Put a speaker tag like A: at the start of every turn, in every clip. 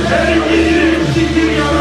A: Hey,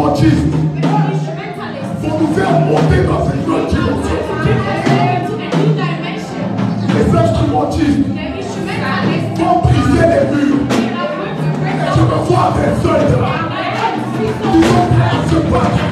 A: gauchistes pour nous faire monter dans une autre dimension. Les instrumentistes vont briser les murs. Et je me vois des soldats qui sont prêts à se battre.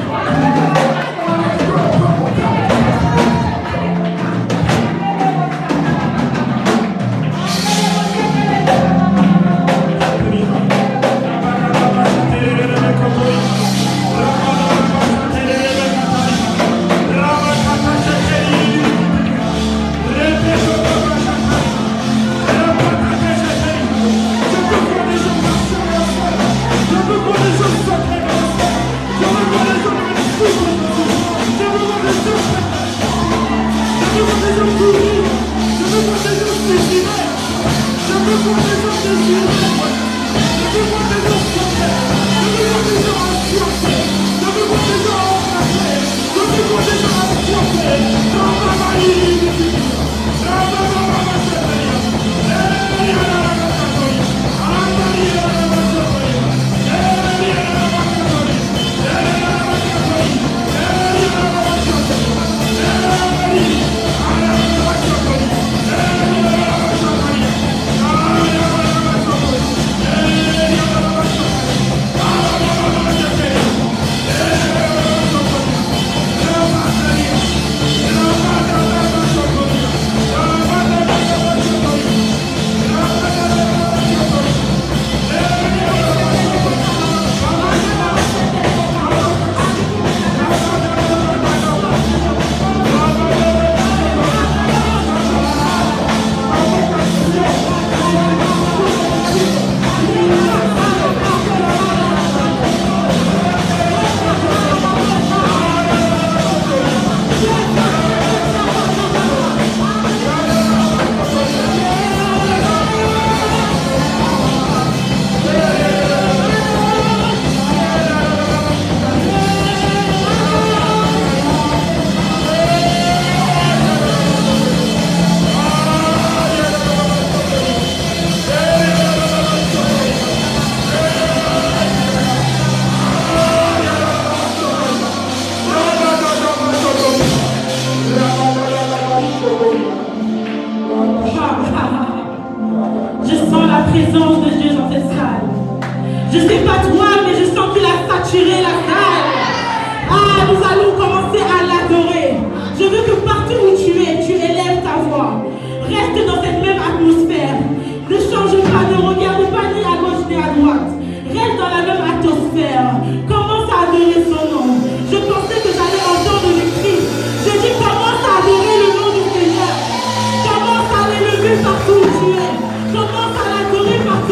B: Partout où tu es, commence à l'adorer partout.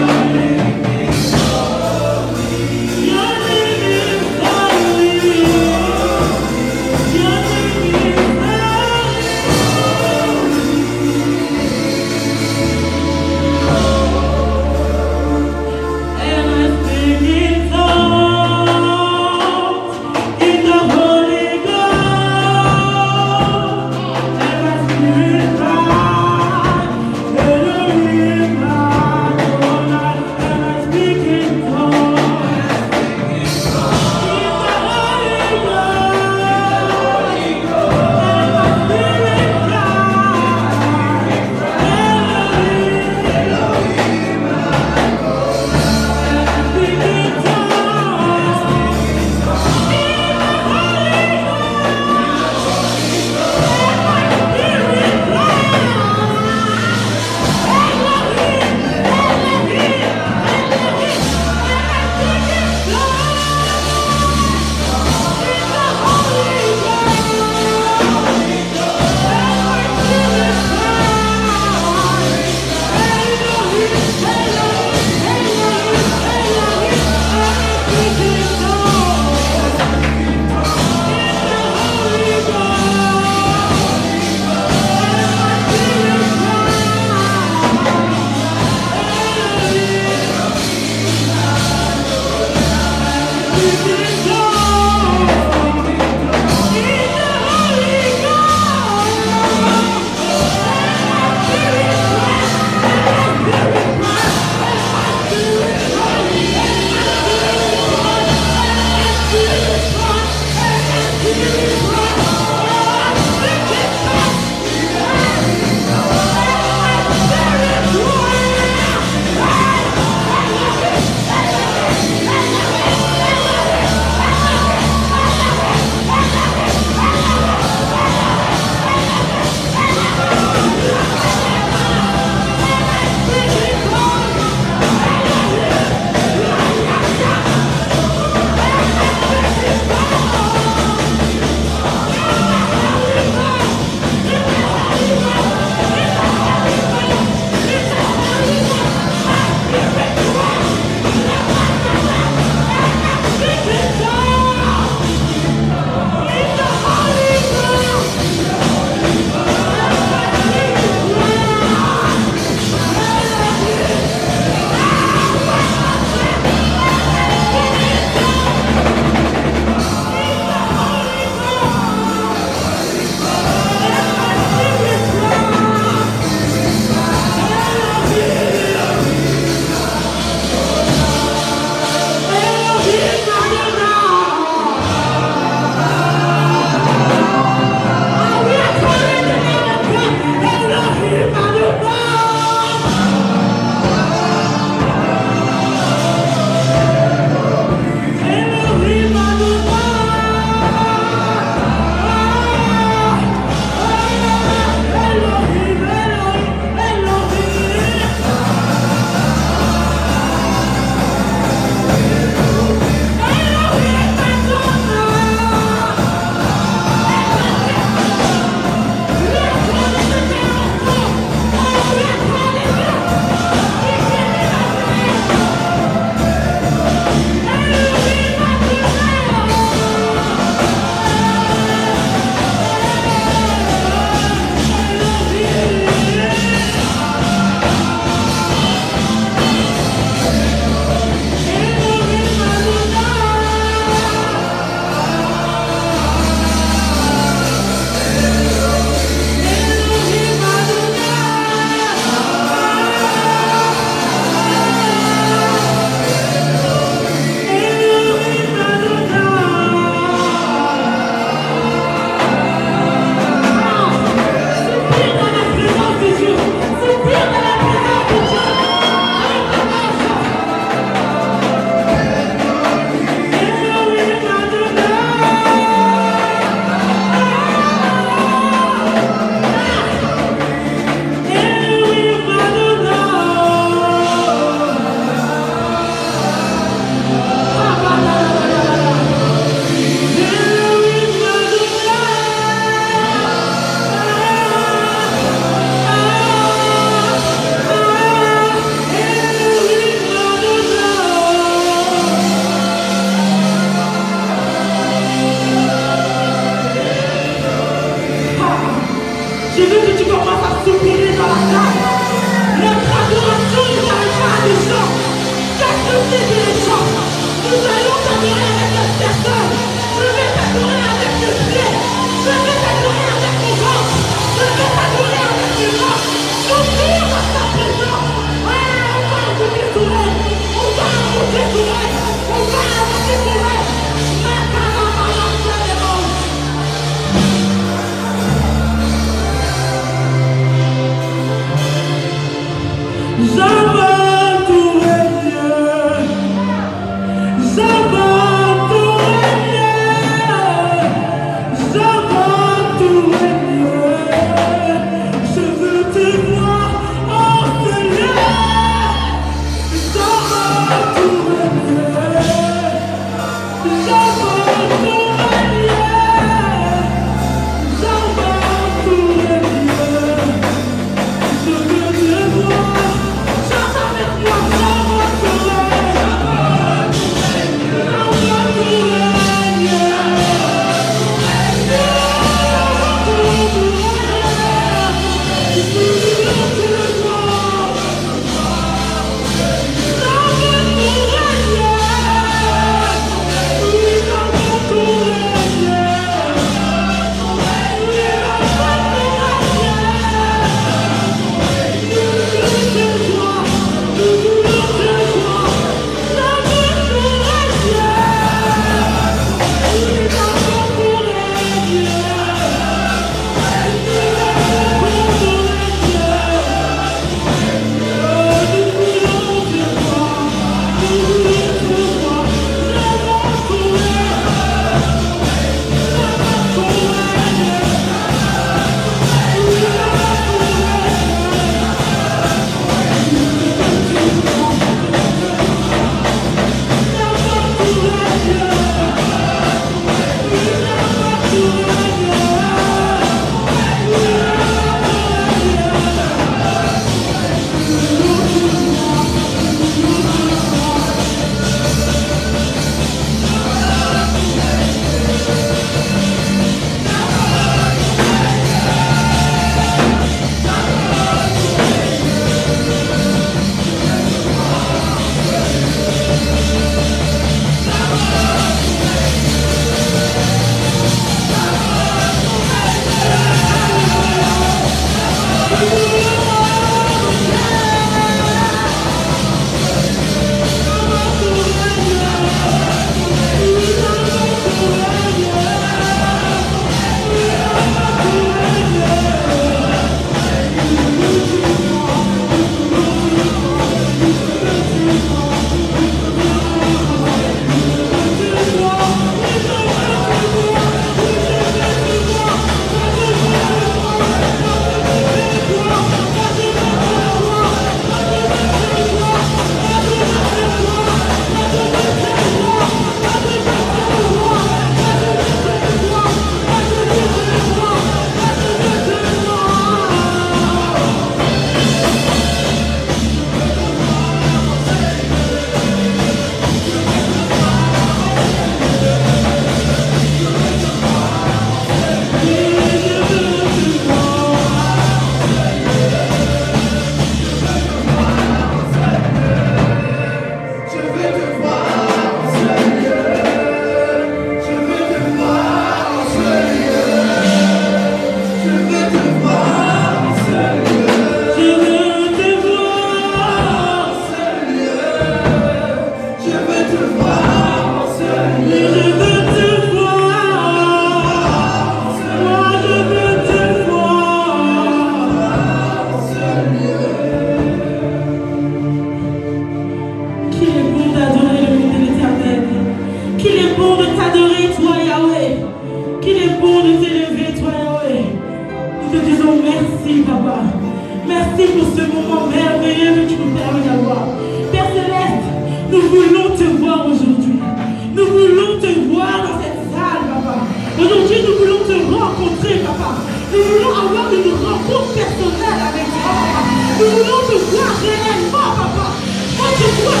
B: Avec toi.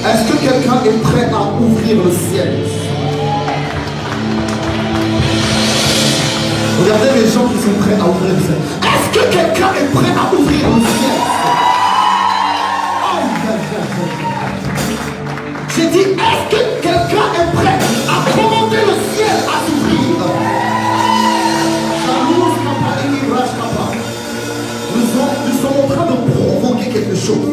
B: Est-ce que quelqu'un est prêt à ouvrir le ciel? Regardez les gens qui sont prêts à ouvrir le ciel. Est-ce que quelqu'un est prêt à ouvrir le ciel? J'ai dit, est-ce que quelqu'un est prêt à commander le ciel à s'ouvrir? Nous sommes en train de provoquer quelque chose.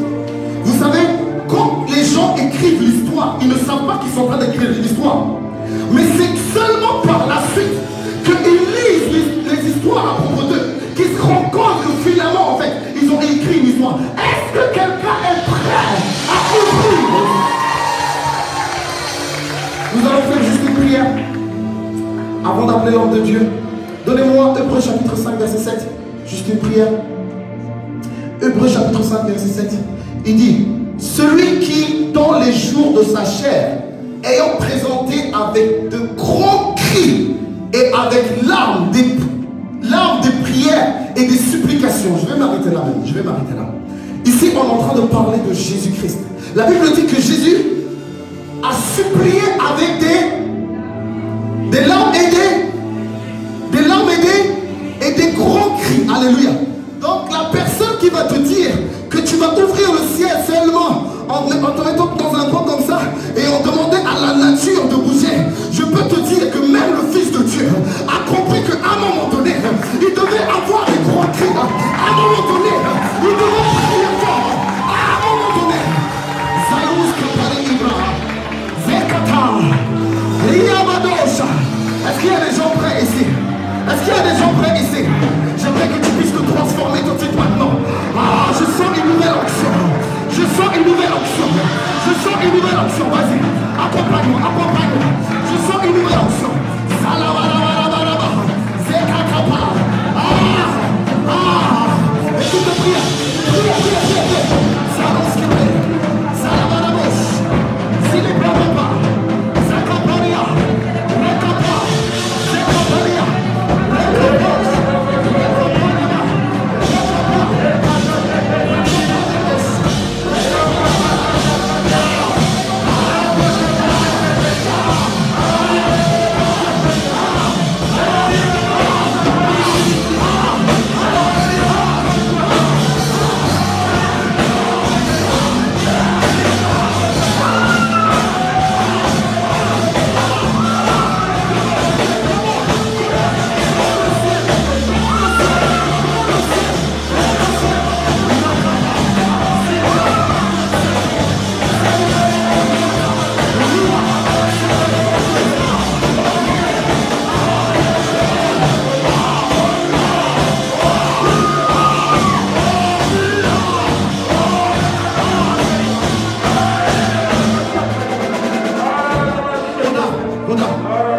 B: Vous savez, quand les gens écrivent l'histoire, ils ne savent pas qu'ils sont en train d'écrire l'histoire. Mais c'est seulement par la suite qu'ils lisent les histoires à propos d'eux, qu'ils se rendent compte que finalement, en fait, ils ont écrit une histoire. Est-ce que quelqu'un est prêt à ouvrir? Nous allons faire juste une prière avant d'appeler l'homme de Dieu. Donnez-moi Hébreux chapitre 5, verset 7. Juste une prière. Hébreux chapitre 5, verset 7. Il dit, celui qui, dans les jours de sa chair, ayant présenté avec de gros cris et avec larmes des prières et des supplications. Je vais m'arrêter là même. Ici, on est en train de parler de Jésus-Christ. La Bible dit que Jésus a supplié avec des larmes et des gros cris. Alléluia. Donc la personne qui va te dire que tu vas ouvrir le ciel seulement en te mettant dans un coin comme ça et en demandant à la nature de bouger, je peux te dire que même le Fils de Dieu a compris qu'à un moment donné, il devait avoir des gros cris. À un moment donné, il devait prier fort. À un moment donné, est-ce qu'il y a des gens prêts ici? Est-ce qu'il y a des gens prêts ici? J'aimerais que tu puisses te transformer tout de suite maintenant. Ah, je sens une nouvelle onction. Je sens une nouvelle onction. Je sens une nouvelle onction. Vas-y, accompagne-moi, accompagne-moi. Je sens une nouvelle onction. Écoute, prie. S'il est pas papa, Zacharia, Rekapa, Zekaparia,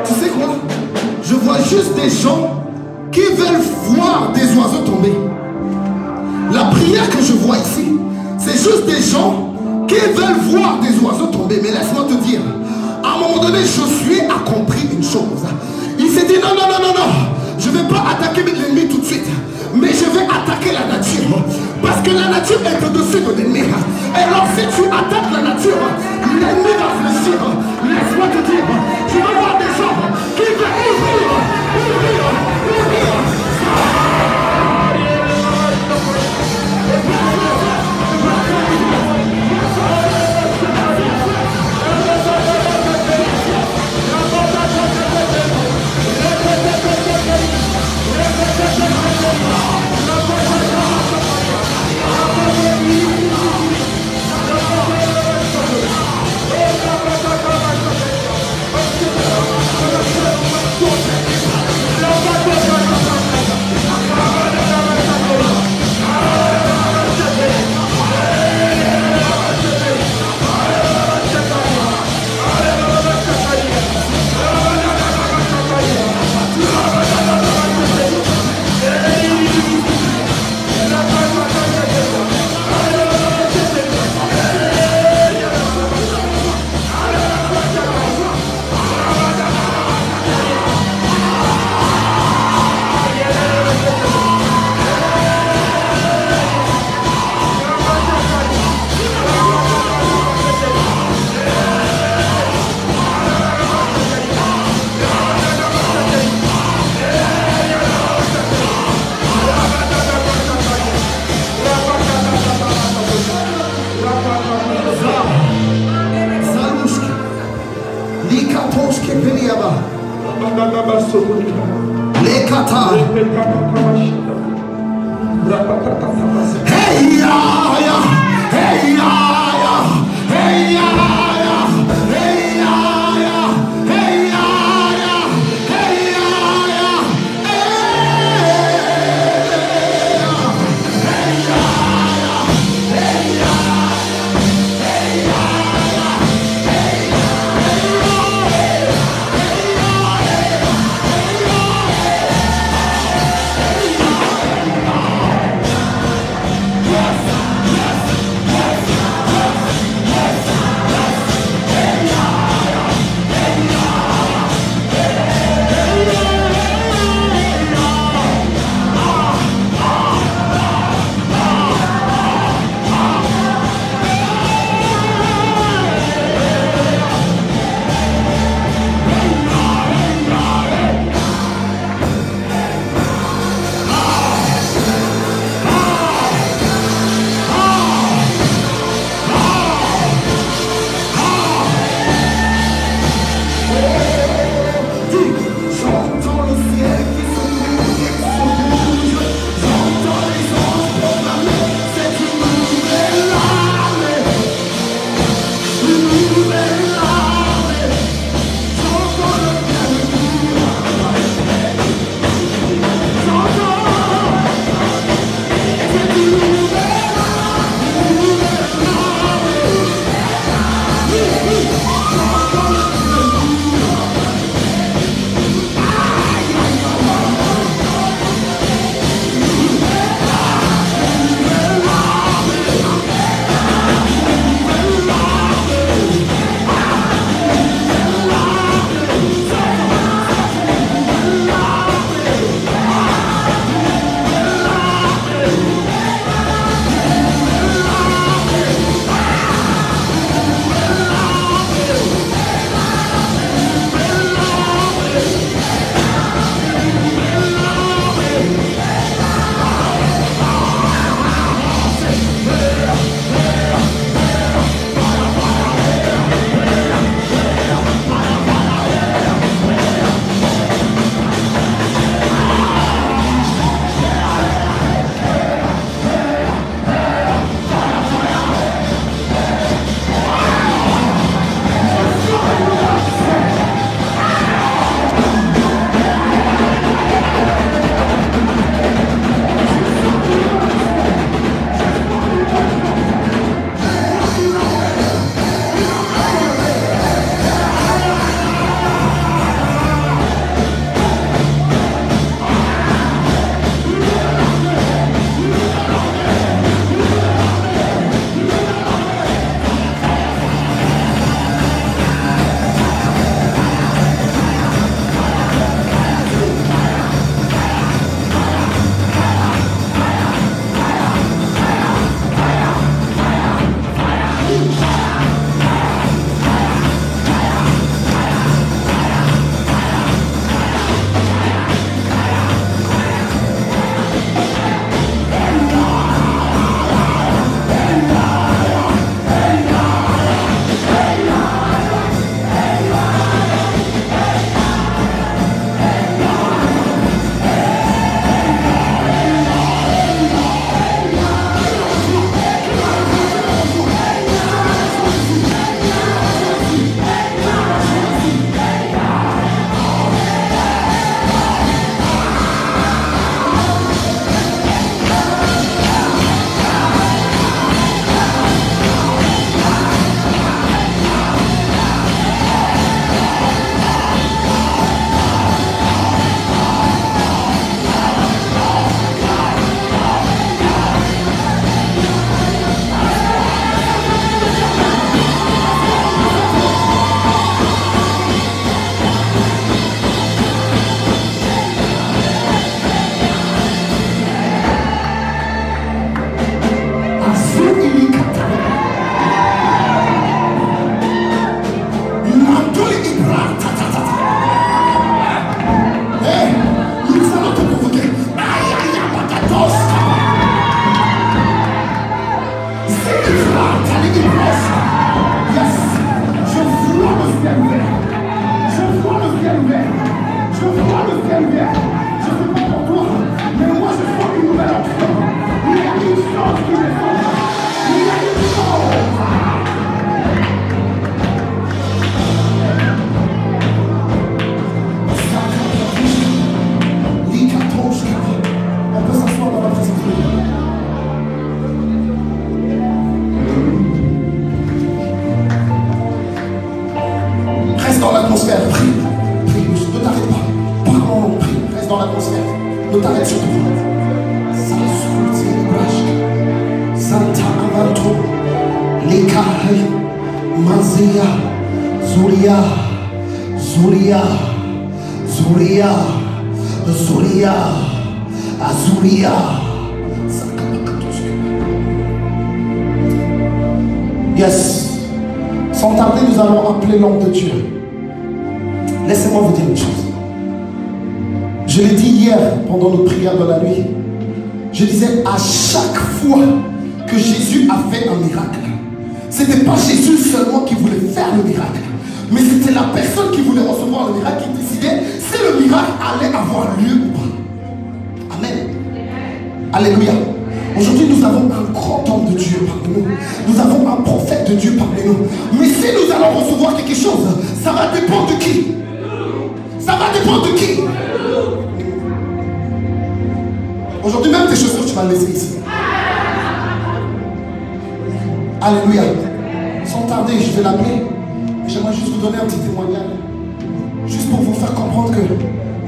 B: tu sais quoi? Je vois juste des gens qui veulent voir des oiseaux tomber. La prière que je vois ici, c'est juste des gens qui veulent voir des oiseaux tomber. Mais laisse-moi te dire, à un moment donné, Josué a compris une chose. Il s'est dit non, je ne vais pas attaquer l'ennemi tout de suite, mais je vais attaquer la nature. Parce que la nature est au-dessus de l'ennemi. Et alors si tu attaques la nature, l'ennemi va fléchir. Laisse-moi te dire, tu vas voir des gens qui veulent ouvrir. Les kata. Hey ya ya. Hey ya ya. Hey ya ya. Hey ya ya. Hey ya ya. Hey ya ya.
A: nouvelle onction. Il y a une chose qui descend. Il y a une chose.
B: On peut s'asseoir dans la présence de Dieu. Reste dans l'atmosphère, prie. Prie, ne t'arrête pas. Pardon, prie. Reste dans l'atmosphère. Ne t'arrête surtout pas. Sasulti Brashka. Santa Avanto. Lekahai. Mazia. Zuria. Zuria. Zuria. Zuria. Azuria. Yes. Sans tarder, nous allons appeler l'homme de Dieu. Laissez-moi vous dire une chose. Je l'ai dit hier pendant notre prière de la nuit. Je disais à chaque fois que Jésus a fait un miracle, c'était pas Jésus seulement qui voulait faire le miracle, mais c'était la personne qui voulait recevoir le miracle qui décidait si le miracle allait avoir lieu ou pas. Amen. Alléluia. Aujourd'hui, nous avons un grand homme de Dieu parmi nous. Nous avons un prophète de Dieu parmi nous. Mais si nous allons recevoir quelque chose, ça va dépendre de qui? Ça va dépendre de qui? Aujourd'hui, même tes chaussures, tu vas les laisser ici. Alléluia. Sans tarder, je vais l'appeler. J'aimerais juste vous donner un petit témoignage. Juste pour vous faire comprendre que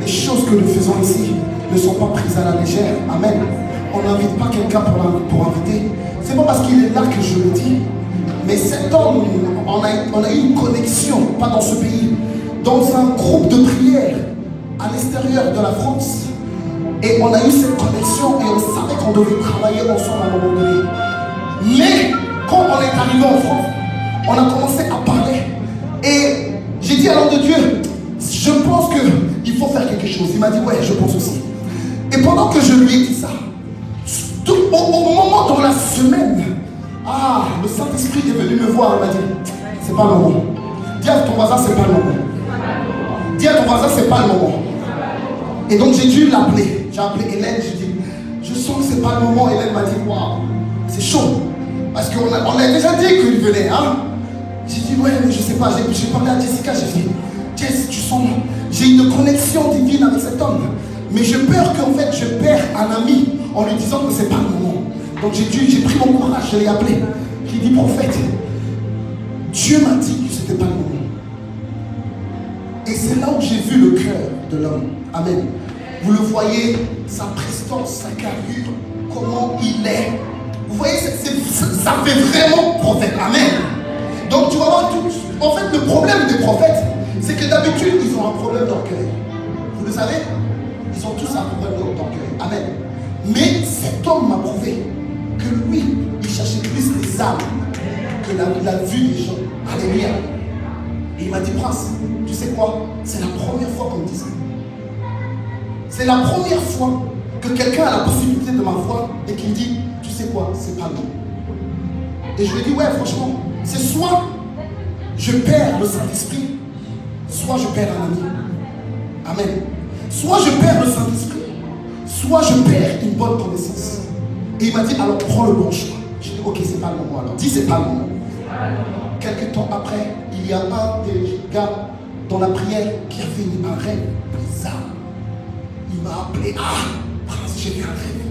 B: les choses que nous faisons ici ne sont pas prises à la légère. Amen. On n'invite pas quelqu'un pour inviter. C'est pas parce qu'il est là que je le dis. Mais cet homme, on a eu une connexion, pas dans ce pays, dans un groupe de prière à l'extérieur de la France. Et on a eu cette connexion et on savait qu'on devait travailler ensemble à un moment donné. Mais quand on est arrivé en France, on a commencé à parler. Et j'ai dit à l'homme de Dieu, je pense qu'il faut faire quelque chose. Il m'a dit, ouais, je pense aussi. Et pendant que je lui ai dit ça, au moment dans la semaine, le Saint-Esprit est venu me voir. Il m'a dit, c'est pas le moment. Dis à ton voisin, c'est pas le moment. Dis à ton voisin, c'est pas le moment. Et donc j'ai dû l'appeler. J'ai appelé Hélène, j'ai dit, je sens que c'est pas le moment. Hélène m'a dit, waouh, c'est chaud. Parce qu'on a déjà dit qu'il venait. Hein? J'ai dit, ouais, mais je sais pas. J'ai parlé à Jessica, j'ai dit, Jess, tu sens, j'ai une connexion divine avec cet homme. Mais j'ai peur qu'en fait, je perds un ami en lui disant que c'est pas le moment. Donc j'ai pris mon courage, je l'ai appelé. J'ai dit, prophète, Dieu m'a dit que c'était pas le moment. Et c'est là où j'ai vu le cœur de l'homme. Amen. Vous le voyez, sa prestance, sa carrure, comment il est. Vous voyez, ça fait vraiment prophète. Amen. Donc tu vas voir tout. En fait, le problème des prophètes, c'est que d'habitude, ils ont un problème d'orgueil. Vous le savez? Ils ont tous un problème d'orgueil. Amen. Mais cet homme m'a prouvé que lui, il cherchait plus les âmes que la vue des gens. Alléluia. Et il m'a dit, Prince, tu sais quoi? C'est la première fois qu'on me dit ça. C'est la première fois que quelqu'un a la possibilité de m'avoir et qui me dit, tu sais quoi? C'est pas le bon. Et je lui ai dit, ouais, franchement, c'est soit je perds le Saint-Esprit, soit je perds un ami. Amen. Soit je perds le Saint-Esprit, soit je perds une bonne connaissance. Et il m'a dit, alors prends le bon choix. J'ai dit, ok, c'est pas le moment alors. Dis, c'est pas le moment. Quelques temps après, il y a un des gars dans la prière qui a fait un rêve bizarre. Il m'a appelé, Prince, j'ai fait un rêve.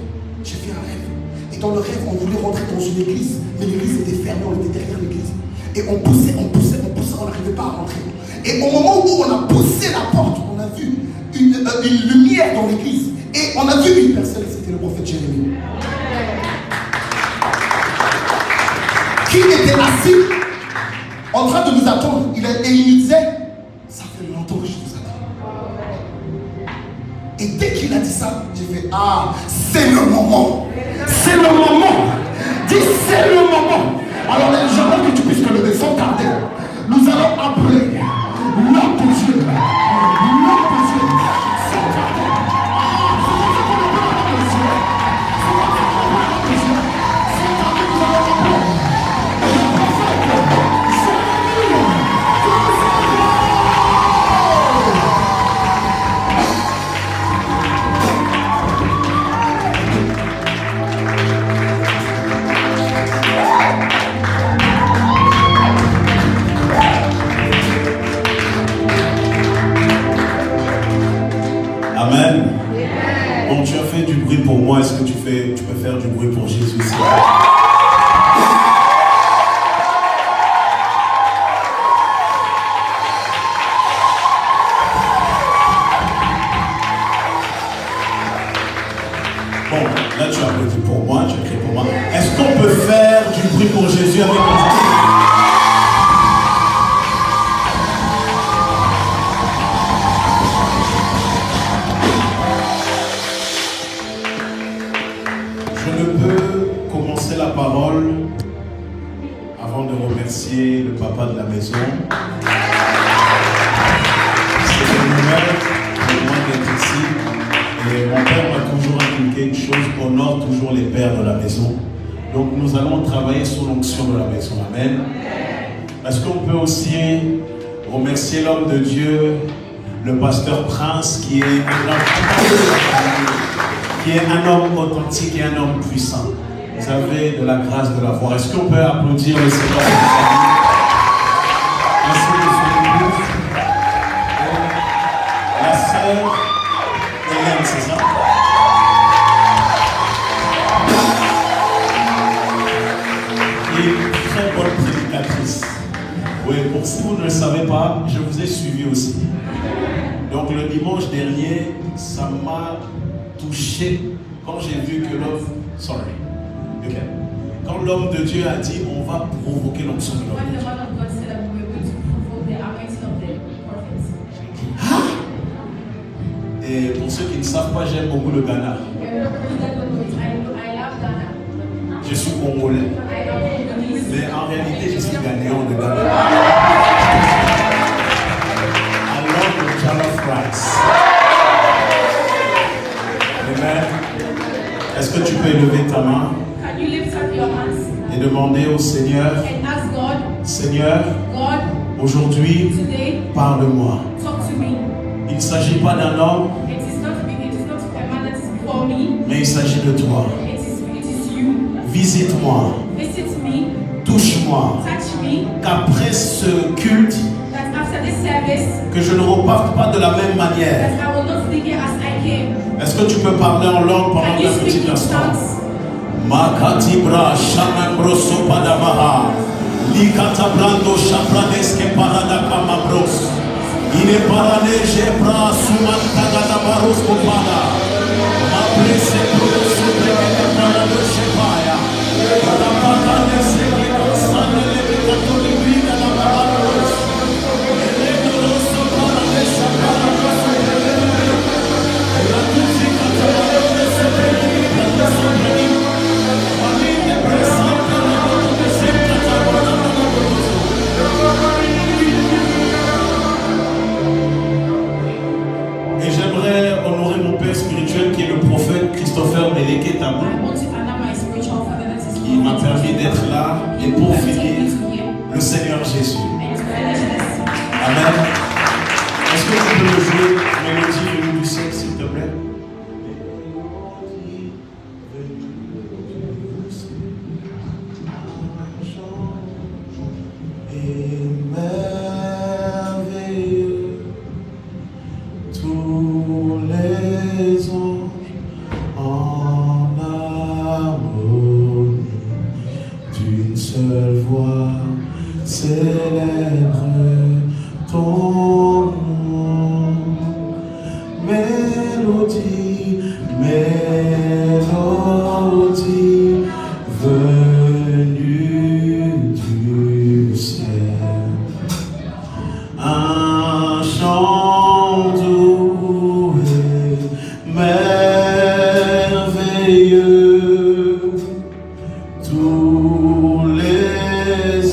B: J'ai fait un rêve. Et dans le rêve, on voulait rentrer dans une église, mais l'église était fermée, on était derrière l'église. Et on poussait, on n'arrivait pas à rentrer. Et au moment où on a poussé la porte, on a vu une lumière dans l'église. Et on a vu une personne, c'était le prophète Jérémie. Qui était assis en train de nous attendre. Et il nous disait, ça fait longtemps que je vous attends. Et dès qu'il a dit ça, j'ai fait, c'est le moment. C'est le moment. Dis, c'est le moment. Alors j'aimerais que tu puisses te lever sans tarder. Nous allons appeler l'homme de Dieu. L'homme de Dieu. Sans tarder.
C: que tu peux faire du bruit pour Jésus ici? Bon, là tu applaudis pour moi, tu écris pour moi. Est-ce qu'on peut faire du bruit pour Jésus avec les la parole avant de remercier le papa de la maison. C'est un honneur pour moi d'être ici. Et mon père m'a toujours inculqué une chose, honore toujours les pères de la maison. Donc nous allons travailler sous l'onction de la maison. Amen. Est-ce qu'on peut aussi remercier l'homme de Dieu, le pasteur Prince, qui est un homme authentique et un homme puissant? Vous avez de la grâce de la voir. Est-ce qu'on peut applaudir le Seigneur de sa vie? Merci de son épouse. La sœur Hélène, c'est ça? Et une très bonne prédicatrice. Oui, pour si vous ne le savez pas, je vous ai suivi aussi. Donc le dimanche dernier, ça m'a touché quand j'ai vu que l'homme... Sorry. Okay. Quand l'homme de Dieu a dit on va provoquer l'onction de l'homme de Dieu. Et pour ceux qui ne savent pas, j'aime beaucoup le Ghana. Je suis congolais. Mais en réalité, je suis ghanéen de Ghana. I love the jollof rice. Amen. Est-ce que tu peux élever ta main et demander au Seigneur, Seigneur, aujourd'hui, parle-moi. Il ne s'agit pas d'un homme, mais il s'agit de toi. Visite-moi, touche-moi, qu'après ce culte, que je ne reparte pas de la même manière. Est-ce que tu peux parler en langue pendant un petit instant? Makatibra Shamambroso Padamaha Likatabrando Shapradeske Parada Kamabros Ine Parane Jebra Sumantagada Baros Kopada Maprese Proso Prekete Parado Shepaya Rapatane Seke Konsane Lebekato Librika La Barados Eredoroso Parade Shapara Koso Ratuzika Tabarone Sepeli Kata et j'aimerais honorer mon père spirituel qui est le prophète Christopher Meleke Tabou, qui m'a permis d'être là, et pour finir, le Seigneur Jésus. Amen. Est-ce que tu peux me jouer Mélodie venue du ciel, s'il te plaît?
D: Tous les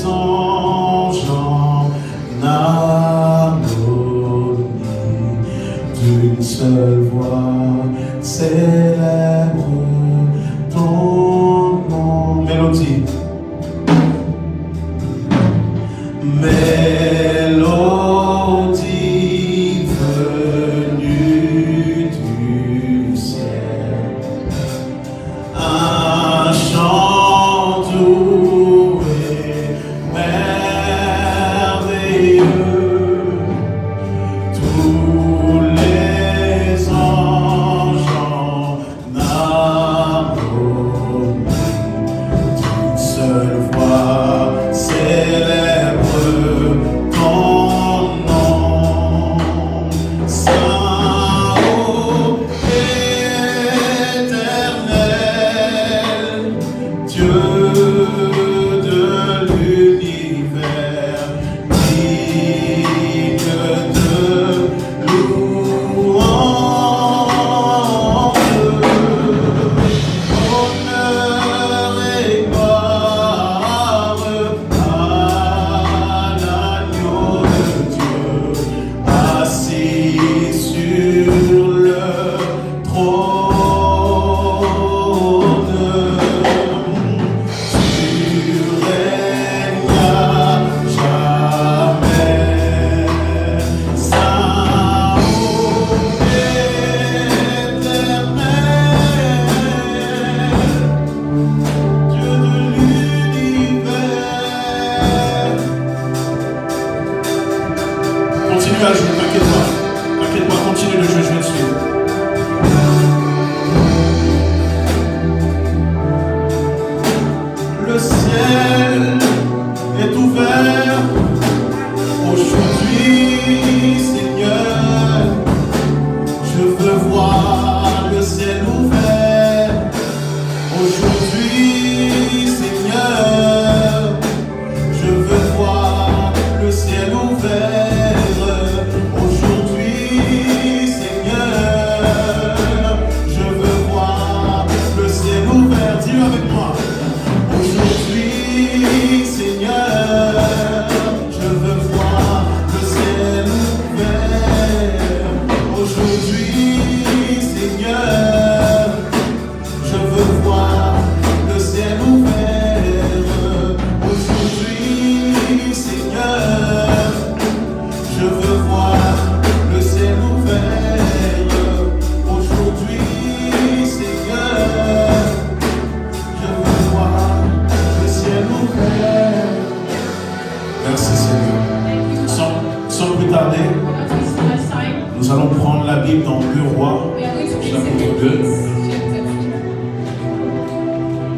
D: anges en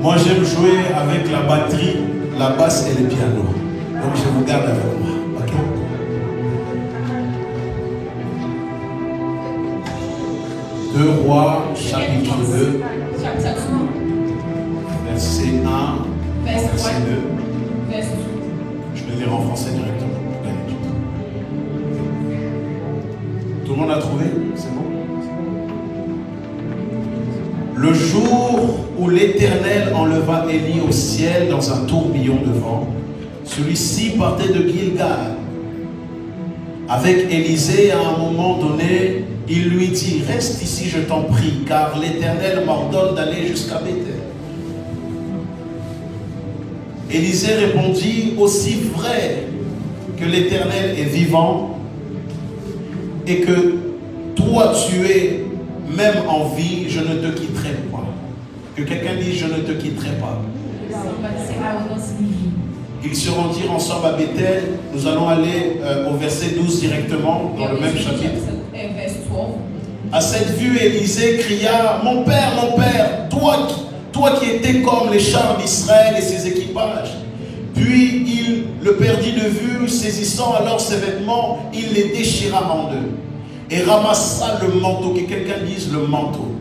C: Moi, j'aime jouer avec la batterie, la basse et le piano. Donc, je vous garde avec moi. Ok? Deux Rois, chapitre 2, verset 1, verset 2. Je vais le lire en français directement. Tout le monde a trouvé? C'est bon? Le jour où l'Éternel enleva Élie au ciel dans un tourbillon de vent, celui-ci partait de Gilgal. Avec Élisée, à un moment donné, il lui dit: reste ici, je t'en prie, car l'Éternel m'ordonne d'aller jusqu'à Bethel. Élisée répondit: aussi vrai que l'Éternel est vivant et que toi tu es même en vie, je ne te quitterai pas. Que quelqu'un dise: je ne te quitterai pas. Ils se rendirent ensemble à Bethel. Nous allons aller au verset 12 directement, dans le même chapitre. À cette vue, Élisée cria: mon père, toi qui étais comme les chars d'Israël et ses équipages. Puis il le perdit de vue, saisissant alors ses vêtements, il les déchira en deux et ramassa le manteau, que quelqu'un dise le manteau,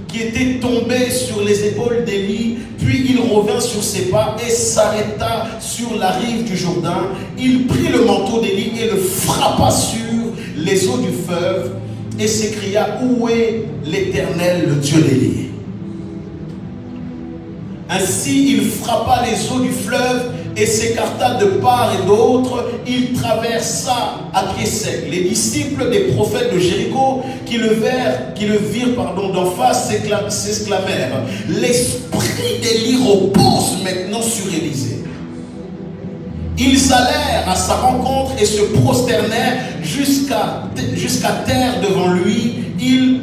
C: qui était tombé sur les épaules d'Élie. Puis il revint sur ses pas et s'arrêta sur la rive du Jourdain. Il prit le manteau d'Élie et le frappa sur les eaux du fleuve et s'écria: où est l'Éternel, le Dieu d'Élie? Ainsi il frappa les eaux du fleuve et s'écarta de part et d'autre. Il traversa à pied sec. Les disciples des prophètes de Jéricho qui le virent d'en face s'exclamèrent: l'esprit d'Élie repose maintenant sur Élisée. Ils allèrent à sa rencontre et se prosternèrent jusqu'à terre devant lui. Ils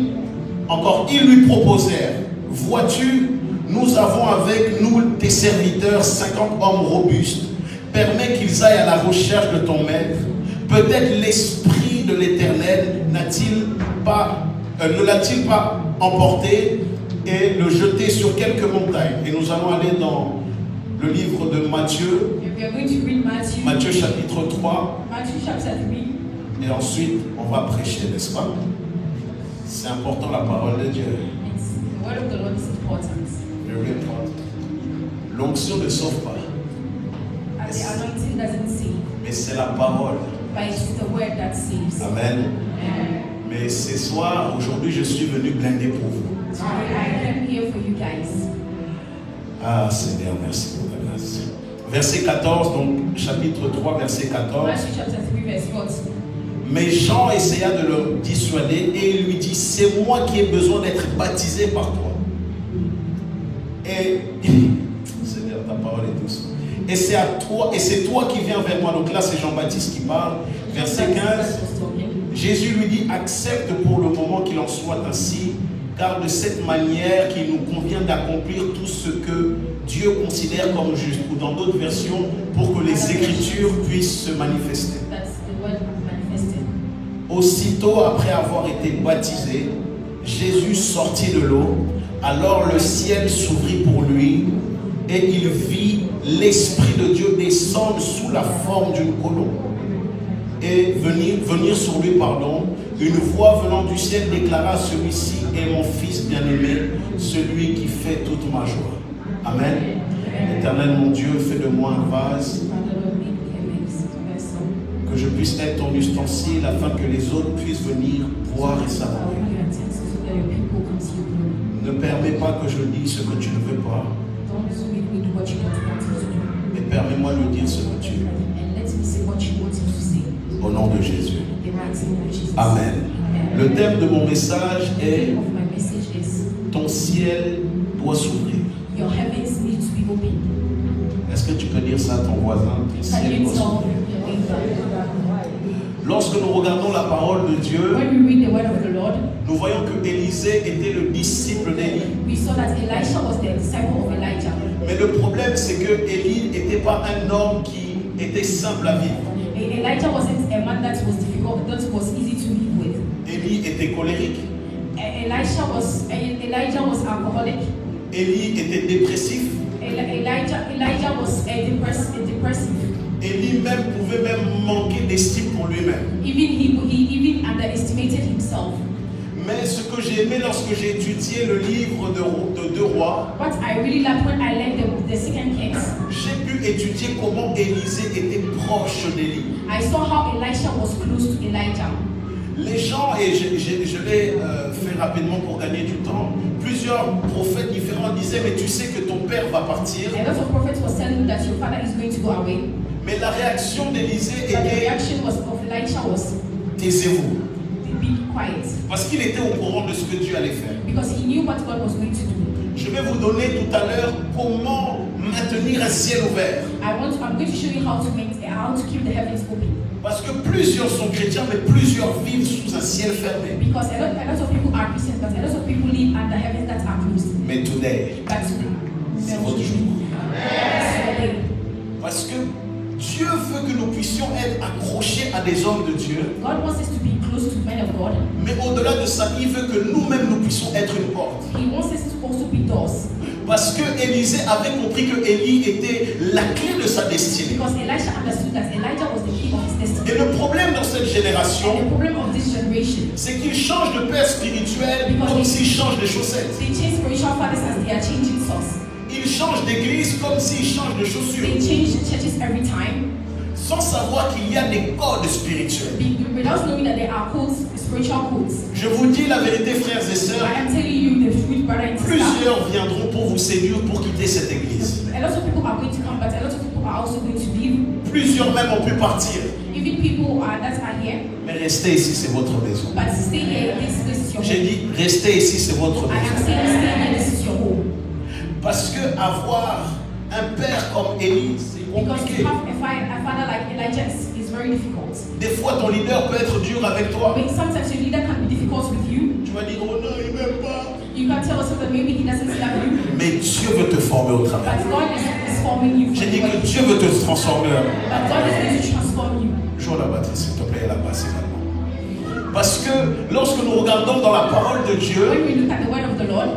C: lui proposèrent: vois-tu, nous avons avec nous tes serviteurs 50 hommes robustes. Permets qu'ils aillent à la recherche de ton maître. Peut-être l'esprit de l'Éternel ne l'a-t-il pas emporté et le jeté sur quelques montagnes. Et nous allons aller dans le livre de Matthieu. Matthieu chapitre 3. Et ensuite, on va prêcher, n'est-ce pas? C'est important, la parole de Dieu. Very important. L'onction ne sauve pas. Mais c'est la parole. Amen. Mais ce soir, aujourd'hui, je suis venu blinder pour vous. Ah Seigneur, merci pour ta grâce. Verset 14, donc chapitre 3, verset 14. Mais Jean essaya de le dissuader et il lui dit: c'est moi qui ai besoin d'être baptisé par toi. Et Seigneur, ta parole est douce. Et c'est à toi, et c'est toi qui viens vers moi. Donc là, c'est Jean-Baptiste qui parle. Verset 15. Jésus lui dit: accepte pour le moment qu'il en soit ainsi, car de cette manière qu'il nous convient d'accomplir tout ce que Dieu considère comme juste. Ou dans d'autres versions, pour que les Écritures puissent se manifester. Aussitôt après avoir été baptisé, Jésus sortit de l'eau. Alors le ciel s'ouvrit pour lui et il vit l'Esprit de Dieu descendre sous la forme d'une colombe et venir sur lui, Une voix venant du ciel déclara: celui-ci est mon fils bien-aimé, celui qui fait toute ma joie. Amen. Éternel mon Dieu, fais de moi un vase, que je puisse être ton ustensile afin que les autres puissent venir voir et savourer. Ne permets pas que je dise ce que tu ne veux pas, mais permets-moi de dire ce que tu veux. Au nom de Jésus. Amen. Le thème de mon message est: ton ciel doit s'ouvrir. Est-ce que tu peux dire ça à ton voisin? Ton ciel doit s'ouvrir. Lorsque nous regardons la parole de Dieu, nous voyons que Élisée était le disciple d'Élie. Mais le problème, c'est que Élie n'était pas un homme qui était simple à vivre. Élie était colérique.
D: Elijah was alcoholic.
C: Élie était dépressif.
D: Elijah was depressive.
C: Élie même pouvait même manquer d'estime pour lui-même.
D: Even underestimated himself.
C: Mais ce que j'ai aimé lorsque j'ai étudié le livre de 2 rois,
D: What I really liked when I learned the second Kings,
C: j'ai pu étudier comment Élisée était proche d'Élie.
D: I saw how Elisha was close to Elijah.
C: Les gens, et je l'ai fait rapidement pour gagner du temps, plusieurs prophètes différents disaient, mais tu sais que ton père va partir.
D: A lot of prophets were telling you that your father is going to go away.
C: Mais la réaction d'Élisée
D: But the
C: était,
D: reaction of Elisha was,
C: taisez-vous.
D: be quiet.
C: Parce qu'il était au courant de ce que Dieu allait faire.
D: Because he knew what God was going to do.
C: Je vais vous donner tout à l'heure comment maintenir un ciel ouvert.
D: I'm going to show you how to keep the heavens open.
C: Parce que plusieurs sont chrétiens, mais plusieurs vivent sous un ciel fermé.
D: Because a lot of people are Christians, but a lot of people live under heavens that are closed.
C: Mais today,
D: But today,
C: c'est votre jour.
D: today,
C: Parce que Dieu veut que nous puissions être accrochés à des hommes de Dieu.
D: God wants us to be close to men of God.
C: Mais au-delà de ça, il veut que nous-mêmes nous puissions être une porte.
D: He wants us to also be doors.
C: Parce que Élisée avait compris que Élie était la clé de sa destinée.
D: Because Elisha understood that Elijah was the key of his destiny.
C: Et le problème dans cette
D: And
C: génération,
D: the problem of this generation,
C: c'est qu'ils changent de père spirituel comme s'ils changent de chaussettes.
D: they change spiritual fathers as they are changing socks.
C: Ils changent d'église comme s'ils changent de chaussures.
D: They change churches every time,
C: Sans savoir qu'il y a des codes spirituels.
D: without knowing that there are codes, spiritual codes.
C: Je vous dis la vérité, frères et sœurs,
D: I am telling you the truth, brother and sister.
C: plusieurs viendront pour vous séduire pour quitter cette église.
D: A lot of people are going to come, but a lot of people are also going to leave.
C: Plusieurs même ont pu partir.
D: Even people that are here,
C: Mais restez ici, c'est votre maison.
D: but stay here. This is your
C: J'ai
D: home.
C: dit, restez ici, c'est votre
D: I am
C: maison.
D: saying stay here. This is your home.
C: Parce que avoir un père comme Élie, c'est
D: Because
C: compliqué.
D: to have a father like Elijah is very difficult.
C: Des fois, ton leader peut être dur avec toi.
D: But sometimes your leader can be difficult with you.
C: Tu vas dire, oh non, il m'aime pas.
D: You can tell yourself that maybe he doesn't love you,
C: Mais Dieu veut te former au travail.
D: but God is forming you.
C: J'ai dit que Dieu veut te transformer.
D: But God is going to transform you.
C: Joue la batterie, s'il te plaît, et la basse également. Parce que lorsque nous regardons dans la parole de Dieu,
D: When we look at the word of the Lord,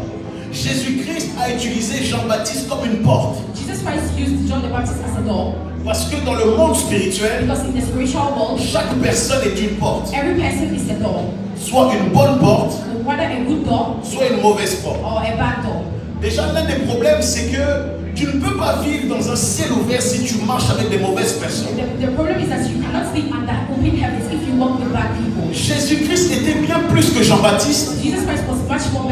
C: Jésus-Christ a utilisé Jean-Baptiste comme une porte.
D: Jesus Christ used John the Baptist as a door.
C: Parce que dans le monde spirituel,
D: Because in the spiritual world,
C: chaque personne est une porte.
D: every person is a door.
C: Soit une bonne porte,
D: Whether a good door
C: soit une mauvaise porte.
D: or a bad door.
C: Déjà, l'un des problèmes, c'est que tu ne peux pas vivre dans un ciel ouvert si tu marches avec des mauvaises personnes.
D: The problem is that you cannot live under open heavens if you walk with bad people.
C: Jésus-Christ était bien plus que Jean-Baptiste.
D: Jesus Christ was much more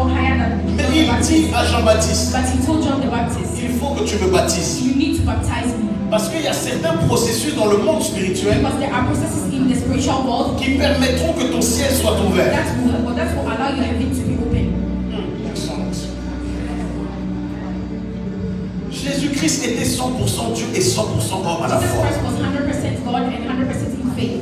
D: higher than
C: Mais
D: John the
C: il dit
D: Baptist.
C: à Jean-Baptiste,
D: But he told John the Baptist,
C: il faut que tu me baptises.
D: you need to baptize me.
C: Parce qu'il y a certains processus dans le monde spirituel
D: Because there are processes in the spiritual world
C: qui permettront que ton ciel soit ouvert.
D: that will allow your heaven to be open.
C: Jésus-Christ était 100% Dieu et 100% homme à la
D: Jesus
C: fois.
D: Christ was 100% God and 100% in faith.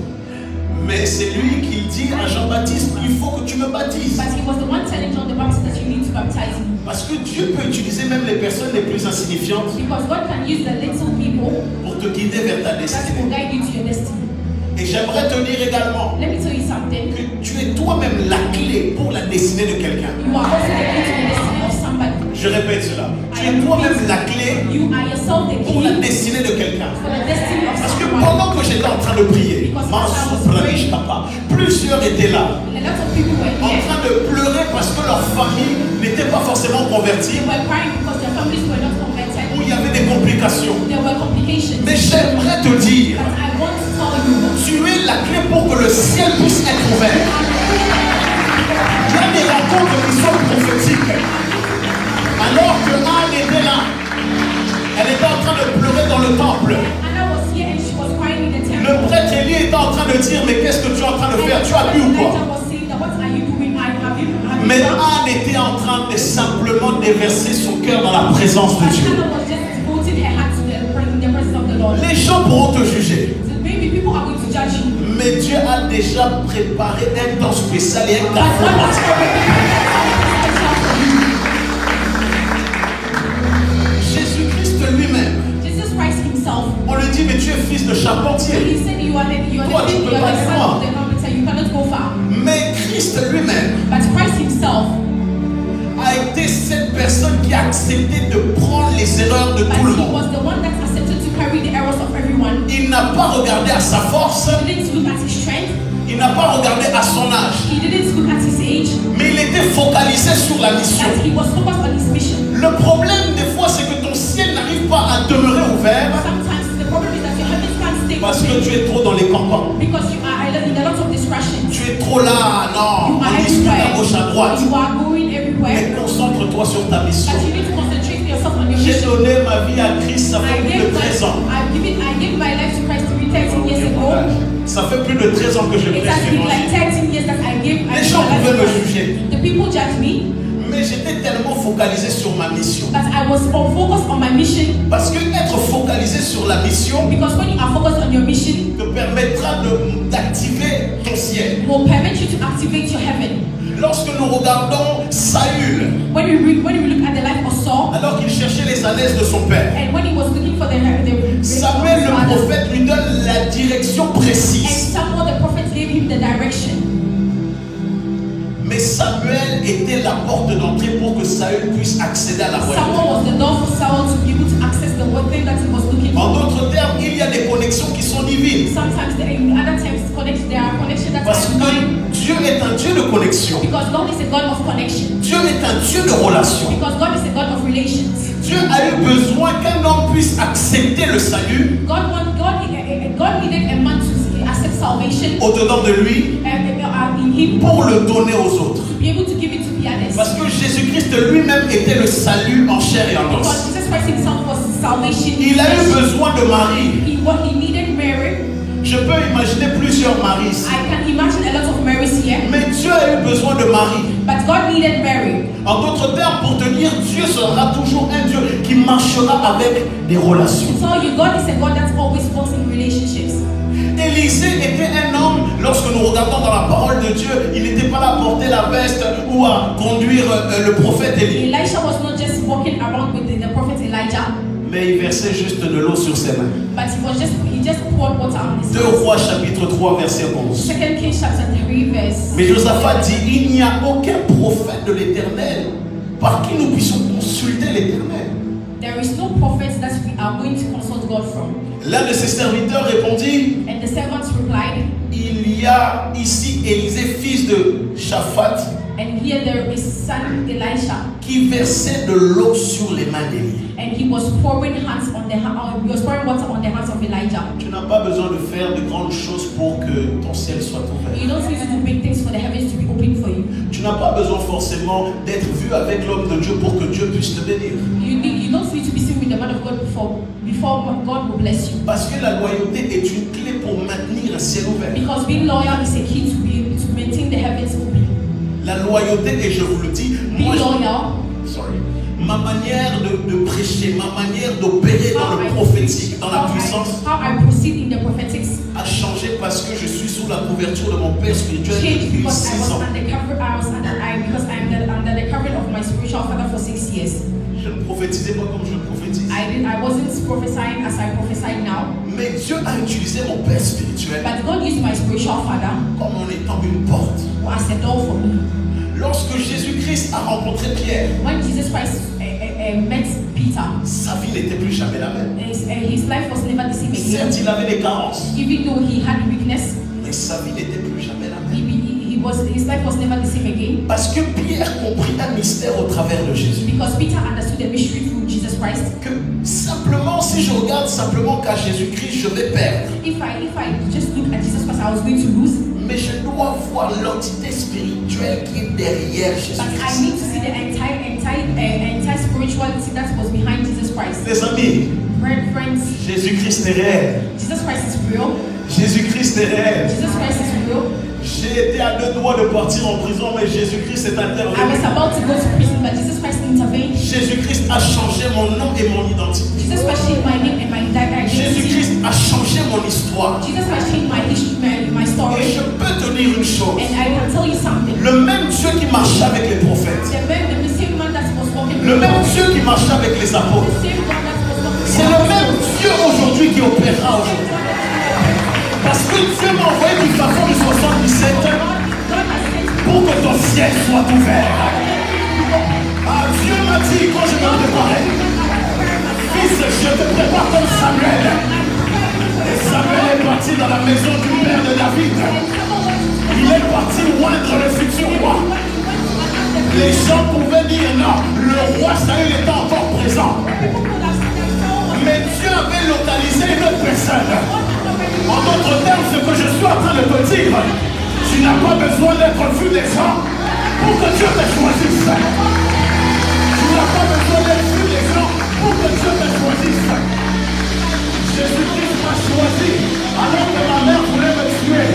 C: Mais c'est lui qui dit à Jean-Baptiste, il faut que tu me baptises.
D: But he was the one telling John the Baptist that you need to baptize me.
C: Parce que Dieu peut utiliser même les personnes les plus insignifiantes
D: Because God can use the little people
C: pour te guider vers ta
D: that will
C: destinée.
D: guide you to your destiny.
C: Et j'aimerais te dire également
D: Let me tell you something.
C: que tu es toi-même la clé pour la destinée de quelqu'un.
D: You are also the key to the destiny of somebody.
C: Je répète cela. Tu es toi-même la clé
D: You are yourself the
C: pour la
D: key
C: destinée de quelqu'un.
D: for the destiny of
C: Parce que
D: someone.
C: pendant que j'étais en train de prier, plusieurs étaient là,
D: A lot of people were
C: en
D: here.
C: train de pleurer parce que leur famille n'était pas forcément convertie,
D: They were crying because their families were not converted.
C: où il y avait des complications.
D: There were complications.
C: Mais j'aimerais te dire,
D: But I want to tell you,
C: tu es la clé pour que le ciel puisse être ouvert. Il y a des rencontres qui sont prophétiques. Alors que Anne était là, elle était en train de pleurer dans le temple.
D: Anna was here and she was crying in the temple.
C: Le prêtre Élie était en train de dire, mais qu'est-ce que tu es en train de faire? Tu as bu ou quoi?
D: Elijah was saying that, what are you doing? Have you
C: Mais
D: drunk?
C: Anne était en train de simplement déverser son cœur dans la présence de
D: But
C: Dieu.
D: Hannah was just devoting her heart to the presence of the Lord.
C: Les gens pourront te juger,
D: So maybe people are going to judge you.
C: mais Dieu a déjà préparé un temps spécial et un
D: But
C: carrefour
D: God has
C: particulier.
D: prepared special for you.
C: Jésus-Christ lui-même,
D: Jesus Christ himself,
C: on lui dit, mais tu es fils de charpentier.
D: he said you are the
C: Toi, tu peux pas aller
D: son
C: loin.
D: of the carpenter, you cannot go far.
C: Mais Christ lui-même,
D: But
C: personne qui a accepté de prendre les erreurs de
D: But
C: tout le
D: he
C: monde.
D: was the one that accepted to carry the errors of everyone.
C: Il n'a pas regardé à sa force,
D: He didn't look at his strength.
C: il n'a pas regardé à son âge,
D: He didn't look at his age.
C: mais il était focalisé sur la mission.
D: That he was focused on his mission.
C: Le problème des fois, c'est que ton ciel n'arrive pas à demeurer ouvert
D: Sometimes the problem is that your heavens can't stay
C: parce que
D: open
C: tu es trop dans les campagnes.
D: because you are either in a lot of distractions.
C: Tu es trop là, non,
D: You are
C: on discute à
D: everywhere.
C: gauche, à droite.
D: You are going
C: Mais
D: everywhere.
C: concentre-toi sur ta mission.
D: But you need to concentrate yourself on your
C: J'ai
D: mission.
C: donné ma vie à Christ, ça fait plus de 13 ans.
D: I gave my life to Christ 13 years ago.
C: Ça fait plus de 13 ans que je
D: It
C: prêche
D: has been like
C: l'évangile.
D: 13 years that I gave
C: Les gens
D: my life
C: pouvaient
D: to
C: me
D: Christ.
C: juger,
D: The people judge me,
C: mais j'étais tellement focalisé sur ma mission.
D: but I was focused on my mission.
C: Parce que être focalisé sur la mission
D: Because when you are focused on your mission,
C: te permettra d'activer ton ciel.
D: it will permit you to activate your heaven.
C: Lorsque nous regardons Saül,
D: When we look at the life of Saul,
C: alors qu'il cherchait les annexes de son père,
D: and when he was looking for the
C: Samuel le prophète lui donne la direction
D: and
C: précise.
D: Samuel the prophet gave him the direction.
C: Mais Samuel était la porte d'entrée pour que Saül puisse accéder à la
D: Samuel
C: royauté.
D: was the door for Saul to be able to access the one thing that he was looking
C: En
D: for.
C: d'autres termes, il y a des connexions qui sont divines.
D: Sometimes in other times there are connections that
C: Parce
D: are divine.
C: que Dieu est un Dieu de connexion.
D: Because God is a God of connection.
C: Dieu est un Dieu de relation.
D: Because God is a God of relations.
C: Dieu a eu besoin qu'un homme puisse accepter le salut
D: God needed a man to accept salvation
C: au-dedans de lui
D: in him
C: pour le donner aux autres.
D: to be able to give it to the others.
C: Parce que Jésus-Christ lui-même était le salut en chair et en
D: Because
C: os.
D: Jesus Christ himself was salvation.
C: Il a eu besoin de Marie.
D: He needed Mary.
C: Je peux imaginer plusieurs Maries ici.
D: I can imagine a lot of Marys here.
C: Mais Dieu a eu besoin de Marie.
D: But God needed Mary.
C: En d'autres termes, pour te dire, Dieu sera toujours un Dieu qui marchera avec des relations.
D: So God is a God that always works in relationships.
C: Élisée était un homme, lorsque nous regardons dans la parole de Dieu, il n'était pas là à porter la veste ou à conduire le prophète Élie.
D: Elisha was not just walking around with the prophet Elijah,
C: Mais il versait juste de l'eau sur ses mains.
D: but he just poured water on his
C: 2
D: face.
C: Rois chapitre 3 verset 11.
D: 2 Kings chapter 3 verse.
C: Mais Josaphat dit, il n'y a aucun prophète de l'Éternel par qui nous puissions consulter l'Éternel.
D: There is no prophet that we are going to consult God from.
C: L'un de ses serviteurs répondit,
D: And the servants replied,
C: il y a ici Élisée, fils de Shaphat,
D: and here there is son Elisha,
C: qui versait de l'eau sur les mains d'Élie.
D: and he was pouring water on the hands of Elijah.
C: Tu n'as pas besoin de faire de grandes choses pour que ton ciel soit ouvert.
D: You don't need to do big things for the heavens to be open for you.
C: Tu n'as pas besoin forcément d'être vu avec l'homme de Dieu pour que Dieu puisse te bénir.
D: You don't need to be seen with the man of God before God will bless you.
C: Parce que la loyauté est une clé pour maintenir un ciel ouvert.
D: Because being loyal is a key to maintain the heavens open.
C: La loyauté, et je vous le dis,
D: Being loyal,
C: ma manière de prêcher, ma manière d'opérer dans le prophétique, dans la puissance,
D: how I proceed in the prophetics
C: a changé parce que je suis sous la couverture de mon Père spirituel
D: changed
C: depuis
D: because I
C: 6
D: was
C: ans.
D: under the covering of my spiritual father for 6 years.
C: Je ne prophétisais pas comme je prophétise.
D: I wasn't prophesying as I prophesy now,
C: Mais Dieu a utilisé mon Père spirituel
D: but God used my spiritual father
C: comme en étant une porte.
D: as a door for me.
C: Lorsque Jésus-Christ a rencontré Pierre,
D: When Jesus Christ met Peter,
C: sa vie n'était plus jamais la même.
D: his life was never the same again.
C: Certes, il avait des carences,
D: Even though he had weakness,
C: mais sa vie n'était plus jamais la même.
D: his life was never the same again.
C: Parce que Pierre comprit un mystère au travers de Jésus.
D: Because Peter understood the mystery through Jesus Christ.
C: Que simplement, si je regarde simplement qu'à Jésus-Christ, je vais perdre.
D: If I just look at Jesus Christ, I was going to lose.
C: Mais je dois voir l'entité spirituelle qui est derrière
D: But I
C: Jésus-Christ.
D: need to see the entire spirituality that was behind Jesus Christ.
C: Les amis,
D: Friends,
C: Jésus-Christ est réel.
D: Jesus Christ is real.
C: Jésus-Christ est réel.
D: Jesus Christ is real.
C: J'ai été à 2 doigts de partir en prison, mais Jésus-Christ est
D: I
C: intervenu.
D: was about to go to prison, but Jesus Christ intervened.
C: Jésus-Christ a changé mon nom et mon identité.
D: Jesus Christ changed my name and my identity.
C: Jésus-Christ a changé mon histoire.
D: Jesus Christ changed my history, my
C: Et
D: story.
C: je peux te dire une chose.
D: And I can tell you something.
C: Le même Dieu qui marchait avec les prophètes,
D: The same man that was walking
C: le
D: with
C: même
D: God,
C: Dieu qui marchait avec les apôtres,
D: the same God that was walking with
C: c'est le même Dieu aujourd'hui qui opérera aujourd'hui. Parce que Dieu m'a envoyé du plafond du 77 pour que ton ciel soit ouvert. Ah, Dieu m'a dit, je te prépare comme Samuel. Et Samuel est parti dans la maison du père de David. Il est parti oindre le futur roi. Les gens pouvaient dire non, le roi Saül était encore présent. Mais Dieu avait localisé une autre personne. En d'autres termes, ce que je suis en train de te dire, tu n'as pas besoin d'être vu des gens pour que Dieu te choisisse. Tu n'as pas besoin d'être vu des gens pour que Dieu te choisisse. Jésus-Christ m'a choisi alors que ma mère voulait me tuer.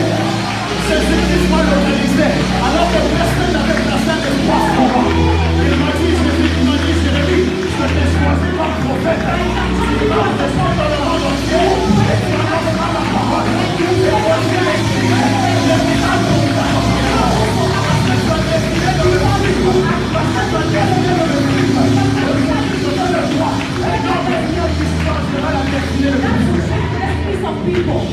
C: Jésus-Christ m'a localisé alors que personne n'avait placé d'espoir pour moi. Il m'a dit, Jérémie, je t'ai choisi comme prophète. Tu vas descendre dans le monde entier et tu annonceras ma parole. Et voici les signes, les miracles de ta parole. Parce que tu as décidé de me suivre. Parce que tu as décidé de me suivre. Le roi qui te donne le droit. Et non, mais Dieu qui changera la destinée de people.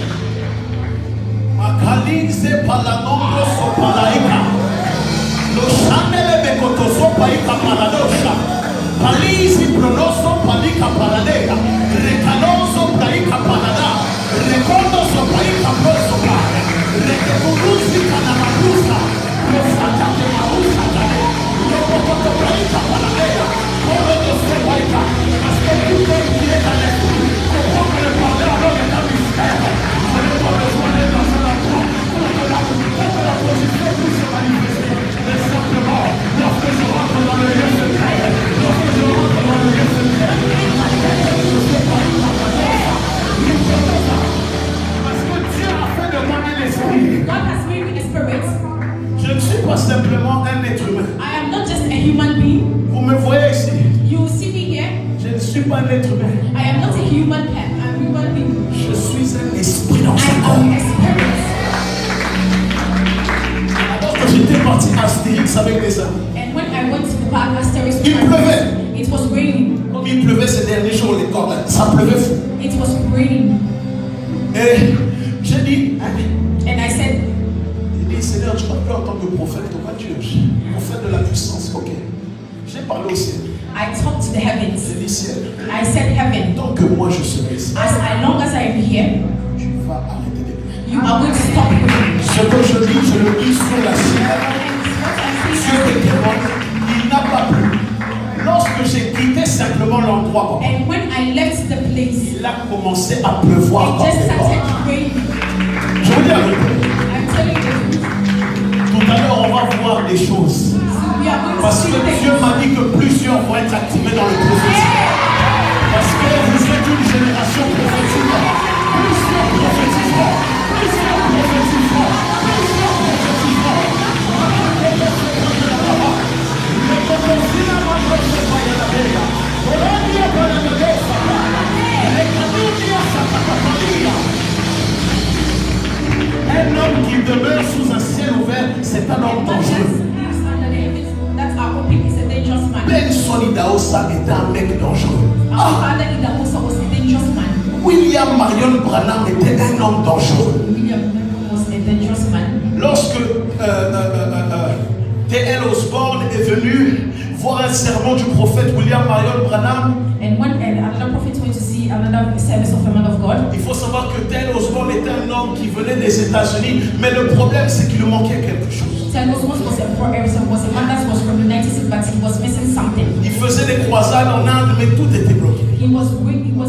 C: Makalize palanondo sopalaika. Lo shanele bekoto sopaika paladosha. Palisi pronoso palika paladega. Recanoso praika palada. Recondo sopaika prosopa. Rekeburusi kanamarusa. Lo sata de marusa tane. Lo pokoto praika paladega. Polodo sopaika. Parce que tout est qui est à l'esprit. Comprends le parler alors que t'as mystère. Je n'ai pas besoin d'être dans un endroit pour que la position puisse se manifester. Mais simplement, lorsque je rentre dans le lieu secret, lorsque je rentre dans le lieu secret, je sais pas où ça va faire. Parce que Dieu a fait de moi un esprit.
D: God has made me a spirit.
C: Je ne suis pas simplement un être humain.
D: I am not just a human being.
C: Vous me voyez ici.
D: You see me here.
C: Je ne suis pas un être humain.
D: I am not a human being.
C: Je suis un esprit dans ce
D: I
C: corps.
D: am a spirit.
C: Alors que j'étais parti à Astérix avec des amis,
D: And when I went to the park, Asterix,
C: il pleuvait.
D: it was raining.
C: Comme il pleuvait ces derniers jours, les corps, ça pleuvait fou.
D: It was raining.
C: Et j'ai dit,
D: And I said,
C: Seigneur, tu m'as pris en tant que prophète, toi Dieu, prophète de la puissance, ok. J'ai parlé au ciel.
D: I talked to the heavens.
C: J'ai dit ciel.
D: I said, heaven,
C: Tant que moi je serai ici,
D: as long as I am here,
C: tu vas arrêter de pleurer.
D: you are going to stop me.
C: Ce que je dis, je le dis sur la ciel. Dieu est témoin, il n'a pas plu. Lorsque j'ai quitté simplement l'endroit,
D: And when I left the place,
C: il a commencé à pleuvoir.
D: it just started raining.
C: Je vous dis la vérité.
D: I'm telling you.
C: Tout à l'heure, on va voir des choses.
D: We are going to
C: Parce
D: see
C: que
D: things.
C: Dieu m'a dit que plusieurs vont être activés dans le prophétique. Parce que vous êtes une génération prophétique. Plusieurs prophétiseront. Plusieurs prophétiseront. Plusieurs prophétiseront. Un homme qui demeure sous un ciel ouvert, c'est un homme dangereux.
D: That are open is a dangerous man.
C: Ben Solidaosa était un mec dangereux.
D: Our father in the house was a dangerous man.
C: William Marion Branham était un homme dangereux.
D: William was a dangerous man.
C: Lorsque T.L. Osborne est venu voir un sermon du prophète William Marion Branham,
D: And when another prophet went to see another service of a man of God,
C: il faut savoir que T.L. Osborne était un homme qui venait des États-Unis, mais le problème c'est qu'il lui manquait quelque chose.
D: Ted Osborne was a man that was from the United States, but he was missing something.
C: Il faisait des croisades en Inde, mais tout était bloqué.
D: He was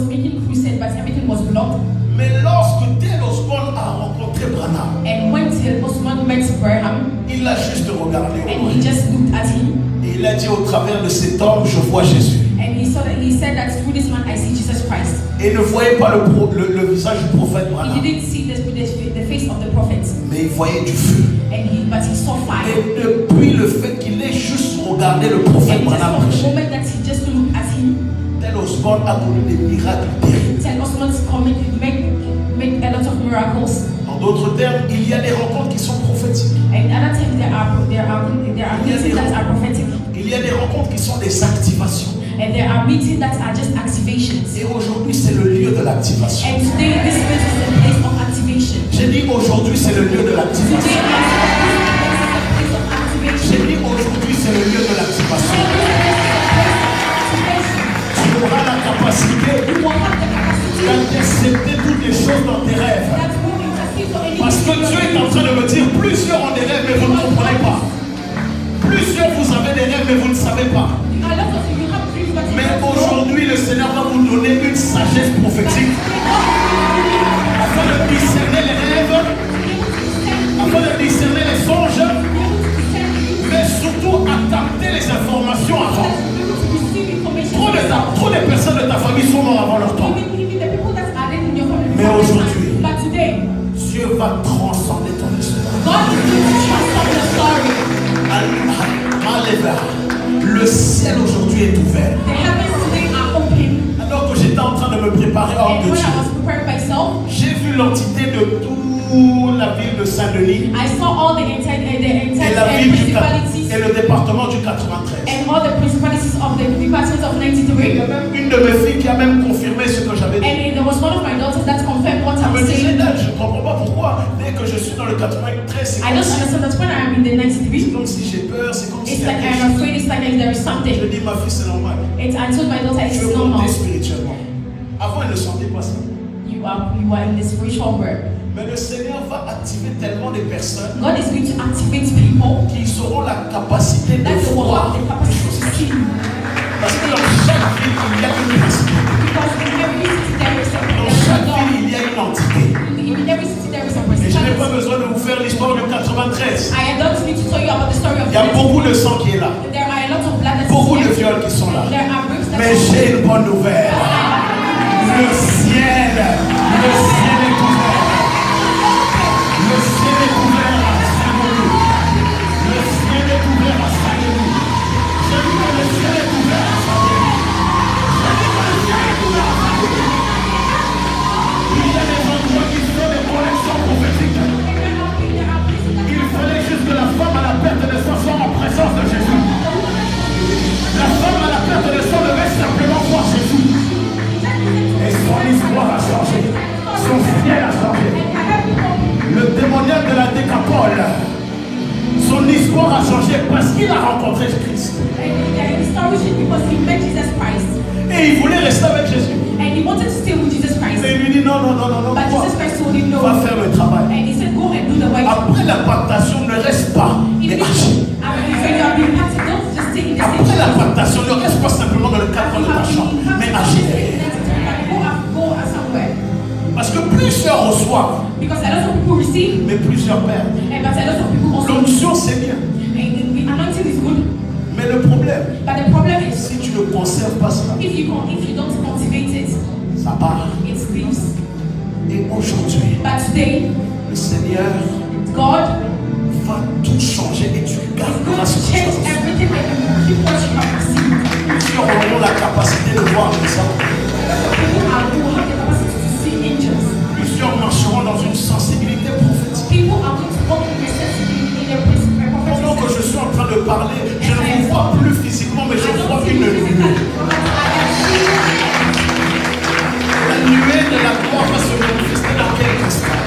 D: making crusade, but everything was blocked.
C: Mais lorsque T.L. Osborne a rencontré Branham,
D: And when Ted Osborne met Braham,
C: il l'a juste regardé au
D: and
C: loin.
D: he just looked at him,
C: Et il a dit au travers de cet homme, je vois Jésus.
D: and he said that through this man I see Jesus Christ.
C: Et il ne voyait pas le visage du prophète
D: He
C: Branham,
D: didn't see the face of the prophet,
C: mais il voyait du feu.
D: but he saw fire.
C: Et depuis le fait qu'il ait juste regardé le prophète
D: And just
C: Branham
D: from the
C: prêcher,
D: moment that he just looked at him,
C: Tel Osborne a connu des miracles terribles.
D: Ted Osborne's make a lot of miracles.
C: En d'autres termes, il y a des rencontres qui sont prophétiques.
D: And other times there are meetings that are prophetic.
C: Il y a des rencontres qui sont des activations.
D: And there are meetings that are just activations.
C: Et aujourd'hui, c'est le lieu de l'activation.
D: And today this place is the place of activation.
C: J'ai dit aujourd'hui, c'est le lieu de
D: Today
C: l'activation.
D: this is the place of activation.
C: J'ai dit aujourd'hui, c'est le lieu de l'activation. Tu auras la capacité d'accepter toutes les choses dans tes rêves. Parce que Dieu est en train de me dire, plusieurs ont des rêves mais vous ne comprenez pas. Plusieurs vous avez des rêves mais vous ne savez pas. Mais aujourd'hui le Seigneur va vous donner une sagesse prophétique afin de discerner les rêves, afin de discerner les songes, mais surtout à capter les informations avant. Trop de personnes de ta famille sont mortes avant leur temps. Mais aujourd'hui, Dieu va transcender ton histoire. Le ciel aujourd'hui est ouvert. Alors que j'étais en train de me préparer hors de Dieu, j'ai vu l'entité de toute la ville de Saint-Denis
D: I saw all the entire
C: et la ville
D: principalities
C: et le département du 93.
D: and all the principalities of the departments of
C: Il y
D: 93.
C: a même une de mes filles qui a même confirmé ce que j'avais dit.
D: And there was one of my daughters that confirmed what I
C: Elle me
D: was
C: disait,
D: saying.
C: Dad, je ne comprends pas pourquoi, dès que je suis dans le 93, c'est
D: I
C: comme
D: don't
C: si,
D: understand that when I'm in the 93,
C: j'ai peur, c'est comme si
D: it's
C: il y a
D: like
C: quelque
D: I'm
C: chose.
D: afraid, it's like there is
C: Je
D: something.
C: dis, ma fille, c'est normal.
D: I told my daughter
C: Je
D: it's
C: veux
D: normal.
C: monter spirituellement. Avant, elle ne sentait pas ça.
D: You are in the spiritual world.
C: Mais le Seigneur va activer tellement de personnes
D: God is going to activate people
C: qui auront la capacité de
D: that they will
C: voir.
D: have the capacity to see.
C: Parce que dans chaque ville, il y a une principe.
D: Because in every city there is
C: Dans chaque ville, il y a une entité.
D: in every city there is a
C: Et je n'ai pas
D: principality.
C: besoin de vous faire l'histoire du 93.
D: I don't need to tell you about the story of
C: Il y a beaucoup de sang qui est là.
D: There are a lot of blood that
C: Beaucoup de
D: is here.
C: viols qui sont là.
D: There are bricks that
C: Mais j'ai une bonne nouvelle. Le ciel est ouvert. Le ciel est ouvert à Saint-Denis. Le ciel est ouvert à Saint-Denis. Je dis que le ciel est ouvert à Saint-Denis. Je dis que le ciel est ouvert à Saint-Denis. Il y a des endroits qui sont des connexions prophétiques. Il fallait juste que la femme à la perte de sang soit en présence de Jésus. La femme à la perte de sang devait simplement voir Jésus. Et son histoire a changé. Son ciel a changé. Le démoniaque de la décapole, son histoire a changé parce qu'il a rencontré Christ. Et il voulait rester avec Jésus.
D: And he wanted to stay with Jesus Christ.
C: Mais il lui dit non, non, non, non, non.
D: But Jesus Christ told him no.
C: Va faire le travail.
D: And he said, go and do the work.
C: Après l'impactation, ne reste pas, mais agis.
D: When you are being impacted, don't just stay in the same
C: Après l'impactation, ne reste pas simplement dans le cadre de ta chambre, mais agis.
D: Go somewhere.
C: Parce que plusieurs reçoivent,
D: Because a lot of people receive,
C: mais plusieurs perdent.
D: but a lot of people also.
C: L'onction, c'est bien.
D: The anointing is good,
C: Mais le problème,
D: but the problem is
C: si tu ne conserves pas cela,
D: if you don't cultivate it,
C: ça part.
D: it sleeps.
C: Et aujourd'hui,
D: But today,
C: le Seigneur
D: God
C: va tout changer et tu
D: is going
C: garderas
D: to
C: ce que tu
D: change
C: as reçu.
D: everything and you will keep what you have received.
C: Plusieurs auront la capacité de voir les anges.
D: People will have the capacity to see angels.
C: Plusieurs marcheront dans une sensibilité prophétique.
D: People are going to walk in the sensitivity in their
C: Pendant que je suis en train de parler, je ne vous vois plus physiquement, mais je vois une nuée. La nuée de la gloire va se manifester dans quelques instants.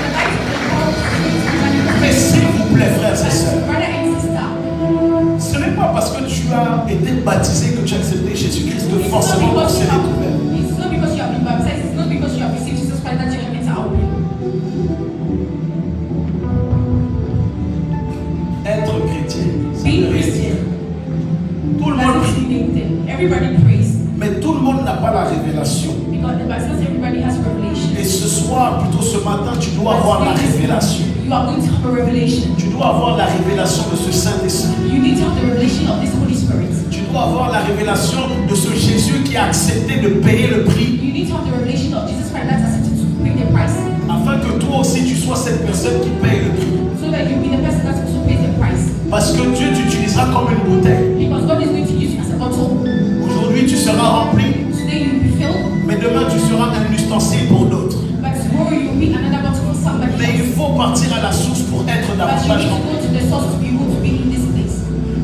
C: Mais s'il vous plaît, frères et sœurs, ce n'est pas parce que tu as été baptisé que tu as accepté Jésus-Christ que forcément ton ciel est ouvert.
D: It's not because you have been baptized, it's not because you have received Jesus Christ that you can enter open.
C: Être chrétien, ça
D: Being
C: veut rien
D: Christian
C: dire. Tout le monde
D: doesn't
C: prie,
D: mean anything. Everybody prays
C: mais tout le monde n'a pas la révélation.
D: because not everybody has revelation.
C: Et ce soir, plutôt ce matin, tu dois avoir la révélation.
D: You are going to have a revelation.
C: Tu dois avoir la révélation de ce Saint-Esprit.
D: You need to have the revelation of this Holy Spirit.
C: Tu dois avoir la révélation de ce Jésus qui a accepté de payer le prix
D: You need to have the revelation of Jesus Christ that's accepted to pay the price,
C: afin que toi aussi tu sois cette personne qui paye le prix.
D: so that you be the person that also pays the price.
C: Parce que Dieu t'utilisera comme une bouteille.
D: Because God is going to use you as a bottle.
C: Aujourd'hui tu seras rempli,
D: Today you will be filled,
C: mais demain tu seras un ustensile pour d'autres.
D: but tomorrow you will be another bottle for somebody
C: Mais il
D: else.
C: faut partir à la source pour être
D: But you
C: davantage
D: need to
C: rempli.
D: go to the source to be able to be in this place.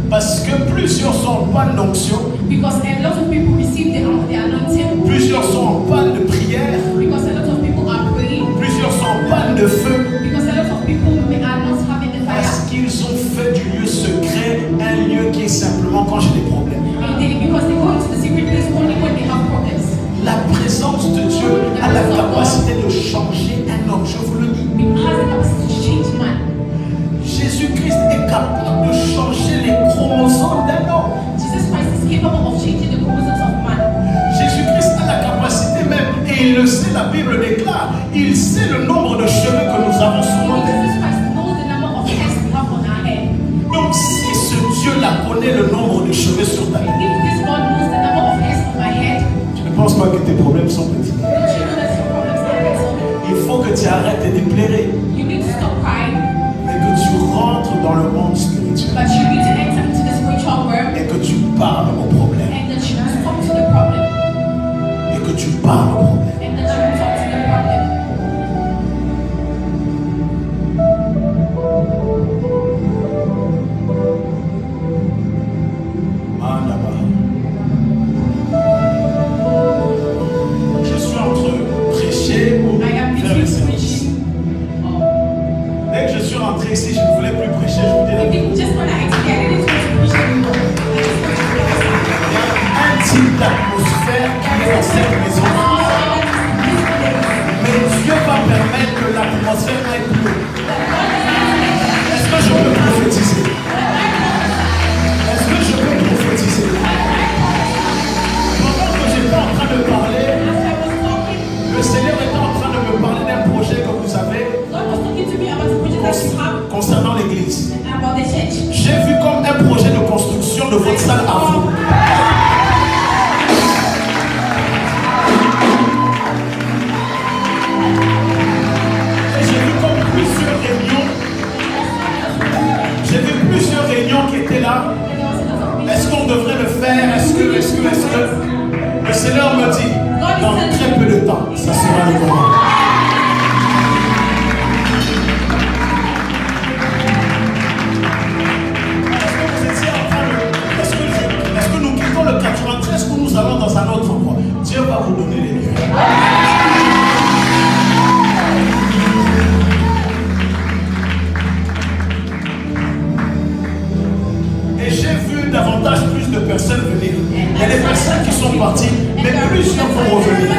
C: Parce que plusieurs sont en panne d'onction,
D: Because a lot of people receive the anointing.
C: plusieurs sont en panne de prière,
D: Because a lot of people are praying.
C: plusieurs sont en panne de feu.
D: Because a lot of people are not having the fire.
C: Parce qu'ils ont fait du lieu secret un lieu qui est simplement quand j'ai des problèmes.
D: Because they go into the secret place only when they have problems.
C: La présence de Dieu a la capacité la Bible déclare, il sait le nombre de cheveux que nous avons sur nos têtes.
D: Jesus Christ knows the number of hairs we have on our head.
C: Donc si ce Dieu-là connaît le nombre de cheveux sur ta tête,
D: If this God knows the number of hairs on my head,
C: je ne pense pas que tes problèmes sont petits.
D: don't you know that your problems are little?
C: Il faut que tu arrêtes de déplérer,
D: You need to stop crying,
C: mais que tu rentres dans le monde spirituel
D: but you need to enter into the spiritual realm
C: et que tu parles au problème.
D: and that you talk to the problem.
C: Et que tu parles au problème.
D: And that you talk to the problem.
C: Je suis entre prêcher ou
D: I am
C: faire
D: between
C: le service.
D: preaching.
C: Dès que je suis rentré ici, je ne voulais plus prêcher, je vous dis la vérité.
D: Just when I entered, I didn't want to preach anymore.
C: Un type d'atmosphère qui est dans cette maison. Mais Dieu va permettre que l'atmosphère aille plus haut. Est-ce que je peux prophétiser? Est-ce que je peux prophétiser? Pendant que j'étais en train de parler, le Seigneur était en train de me parler d'un projet que vous avez
D: God was talking to me about the project that you have
C: concernant l'église.
D: and about the church.
C: J'ai vu comme un projet de construction de votre salle à vous. Et j'ai vu comme plusieurs réunions. J'ai vu plusieurs réunions qui étaient là. Est-ce qu'on devrait le faire? Est-ce que? Le Seigneur me dit, dans très peu de temps, ça sera le moment. Est-ce que nous quittons le 93 ou nous allons dans un autre endroit? Dieu va vous donner les lieux. Et j'ai vu davantage plus de personnes venir. Il y a des personnes qui sont parties, mais plusieurs vont revenir.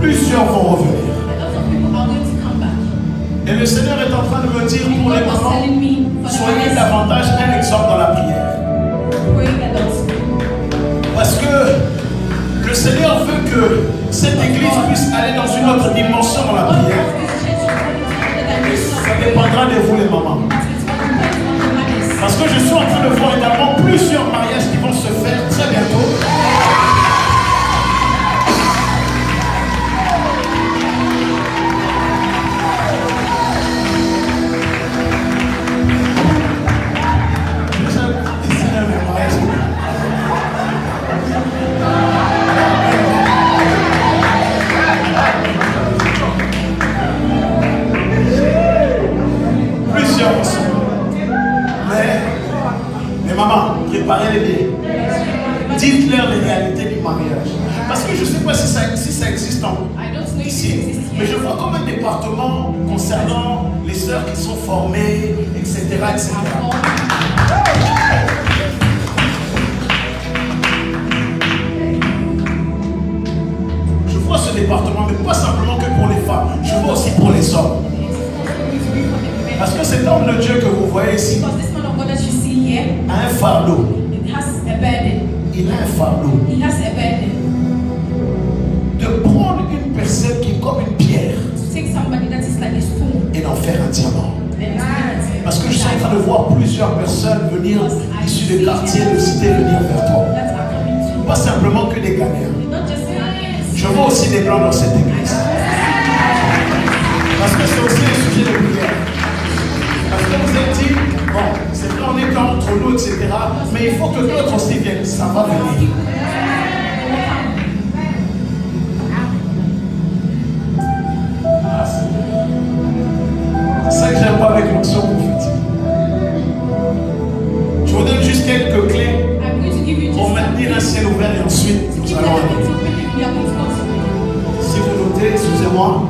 C: Plusieurs vont revenir.
D: A lot of people are going to come back.
C: Et le Seigneur est en train de me dire pour les
D: God was
C: mamans,
D: telling me for the
C: soyez
D: mothers,
C: davantage un exemple dans la prière.
D: pray adults.
C: Parce que le Seigneur veut que cette église puisse aller dans une autre dimension dans la
D: God
C: prière.
D: wants this church to go into another dimension.
C: Ça dépendra de vous les mamans.
D: But it's going to depend on the mothers.
C: Parce que je suis en train de voir également plusieurs mariages qui vont se faire très bientôt. Plusieurs personnes. Mais maman, préparez-les bien. Dites-leur les réalités du mariage. Parce que je ne sais pas si ça existe
D: I don't know if it
C: ici,
D: exists
C: mais
D: here.
C: je vois comme un département concernant les sœurs qui sont formées, etc. etc. Je vois ce département, mais pas simplement que pour les femmes, je vois aussi pour les hommes. Parce que cet homme de Dieu que vous voyez ici
D: Because this man of God that you see here,
C: a un fardeau.
D: it has a burden.
C: Il a un fardeau.
D: He has a burden
C: De prendre une personne qui est comme une pierre
D: to take somebody that is like a stone
C: et d'en faire un diamant.
D: and turn it.
C: Parce que je suis en train de voir plusieurs personnes venir issues des quartiers, de cités, venir vers toi.
D: That are coming to
C: Pas simplement que des Ghanéens.
D: not just Ghanaians.
C: Je vois aussi des blancs dans cette église. Parce que c'est aussi un sujet de prière. Parce que vous êtes dit, bon, c'est vrai, on est qu'entre nous, etc. Mais il faut que d'autres aussi viennent. Ça va venir. Ah, c'est ça que j'aime pas avec l'onction prophétique. Je vous donne juste quelques clés
D: I'm going to give you
C: pour
D: just
C: maintenir un ciel ouvert et ensuite
D: to
C: nous
D: keep the
C: allons aller.
D: heavens open and we are going to continue.
C: Si vous notez, excusez-moi.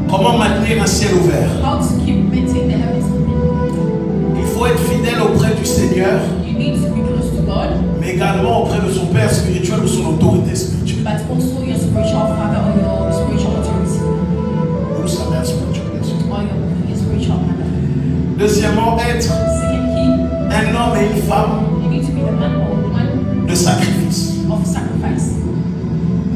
C: Comment maintenir un ciel ouvert?
D: How to maintain the heavens open.
C: Il faut être fidèle auprès du Seigneur,
D: You need to be close to God,
C: mais également auprès de son Père spirituel ou son autorité spirituelle.
D: but also your spiritual father or your spiritual authority
C: Ou sa mère spirituelle, bien sûr.
D: or your spiritual mother.
C: Deuxièmement, être et une femme
D: You need to be a man or a woman
C: de sacrifice.
D: of sacrifice.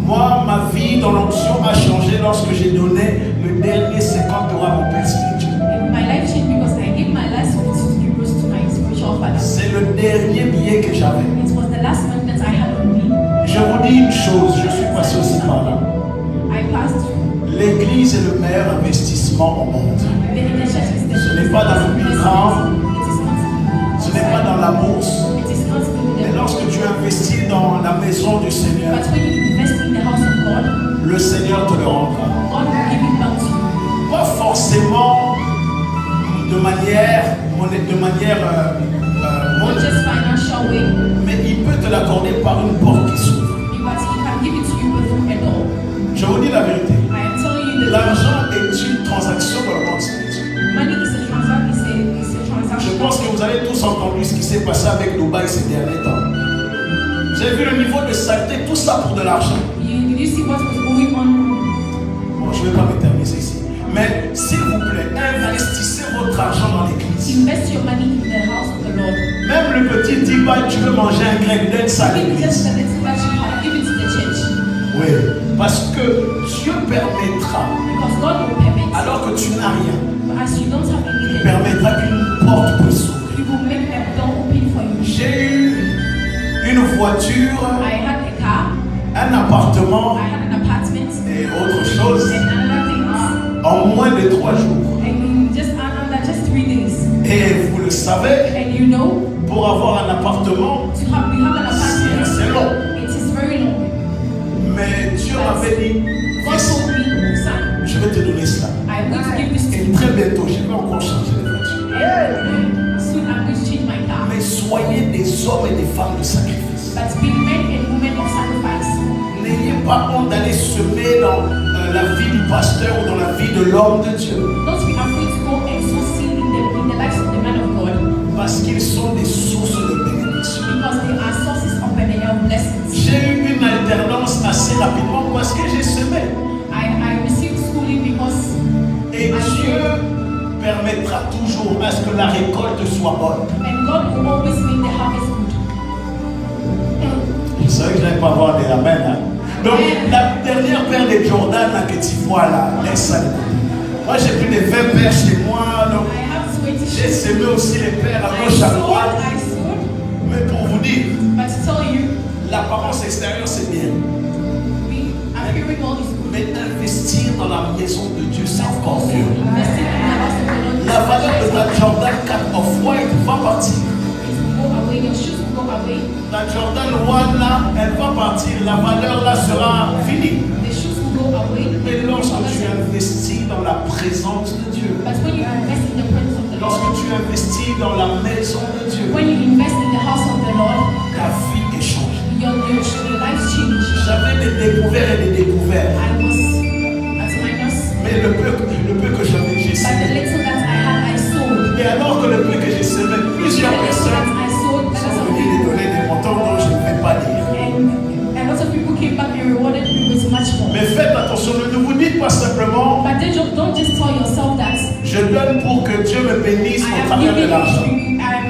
C: Moi, ma vie dans l'onction a changé lorsque j'ai donné le dernier 50 € à mon père spirituel.
D: And my life changed because I gave my last 50 euros to my spiritual father.
C: C'est le dernier billet que j'avais.
D: It was the last money that I had on me.
C: Je vous dis une chose, je suis passé aussi par là.
D: I passed through.
C: L'église est le meilleur investissement au monde.
D: The church is the
C: Ce n'est pas dans le bilan,
D: It is not.
C: ce n'est pas dans la bourse.
D: It is not in
C: Mais
D: the.
C: lorsque tu investis dans la maison du Seigneur,
D: But when you invest in the house of God,
C: le Seigneur te le rendra.
D: God will give it back to you.
C: Pas forcément de manière
D: Not just financial way,
C: mais il peut te l'accorder par une porte qui s'ouvre.
D: but He can give it to you through a door.
C: Je vous dis la vérité.
D: I am telling you that
C: L'argent est une transaction dans le monde spirituel.
D: money is a transaction. Is a
C: Je
D: transaction.
C: pense que vous avez tous entendu ce qui s'est passé avec Dubaï ces derniers temps. Vous avez vu le niveau de saleté, tout ça pour de l'argent.
D: Did you see what was going on?
C: Bon, je ne vais pas m'éterniser ici. Mais s'il vous plaît, investissez votre argent dans l'église.
D: Invest your money in the house of the Lord.
C: Même le petit dit, bah, tu veux manger un grec, donne ça à
D: Even just
C: l'église.
D: the little that you have, give it to the church.
C: Oui, parce que Dieu permettra,
D: Because God will permit.
C: alors que tu n'as rien,
D: But as you don't have
C: il
D: anything,
C: permettra qu'une porte puisse s'ouvrir.
D: He will make a door open for you.
C: J'ai eu une voiture,
D: I had a car,
C: un appartement
D: I had an apartment,
C: et autre chose
D: and other things.
C: en moins de 3 jours.
D: And just under just 3 days.
C: Et vous le savez,
D: And you know,
C: pour avoir un appartement,
D: we have an
C: c'est
D: apartment.
C: assez long.
D: It is very long.
C: Mais Dieu m'avait dit,
D: God told me, son,
C: je vais te donner cela.
D: I'm going to give this to
C: Et
D: you.
C: très bientôt, je vais encore changer de voiture.
D: And soon I'm going to change my car.
C: Mais soyez des hommes et des femmes de sacrifice.
D: But be men and women of sacrifice.
C: N'ayez pas honte d'aller semer dans la vie du pasteur ou dans la vie de l'homme de Dieu.
D: Don't be afraid to go and sow seed in the lives of the man of God.
C: Parce qu'ils sont des sources de bénédiction.
D: Because they are sources of blessings.
C: J'ai eu une alternance assez rapidement parce que j'ai semé.
D: I received schooling because
C: Et Dieu permettra toujours à ce que la récolte soit bonne.
D: and God will always make the harvest good.
C: Je savais que je n'allais pas avoir des amen. Hein? Donc, la dernière paire de Jordan là, que tu vois là, laisse ça. Moi, j'ai plus de 20 paires chez moi. Donc,
D: I have 20
C: j'ai
D: sheep.
C: semé aussi les paires à
D: I
C: gauche, à
D: sowed,
C: droite.
D: I sowed.
C: Mais pour vous dire,
D: But to tell you,
C: l'apparence extérieure, c'est bien.
D: appearing all is good.
C: Mais investir dans la maison de Dieu, c'est encore
D: Also,
C: mieux.
D: investing in the house of the Lord.
C: La valeur de ta Jordan 4 Off-White va partir.
D: It will go away. Your shoes will go away.
C: La Jordan 1 là, elle va partir. La valeur là sera finie.
D: The shoes will go away.
C: Mais lorsque tu investis dans la présence de Dieu,
D: But when you invest in the presence of the
C: lorsque
D: Lord,
C: tu investis dans la maison de Dieu,
D: when you invest in the house of the Lord,
C: ta vie est changée.
D: your life change.
C: J'avais des découvertes et des découvertes.
D: I was at minus,
C: Mais le peu que j'avais, j'ai
D: but the
C: semé.
D: little that I had, I sold.
C: Et alors que le peu que j'ai semé,
D: The
C: plusieurs
D: little
C: personnes
D: that I sold,
C: sont
D: because of
C: venues
D: people,
C: de donner des montants dont je ne vais pas dire.
D: and a lot of people came back and rewarded me with much more.
C: Mais faites attention, ne vous dites pas simplement,
D: But then don't just tell yourself that
C: je donne pour que Dieu me bénisse
D: I
C: au
D: am
C: travers de l'argent.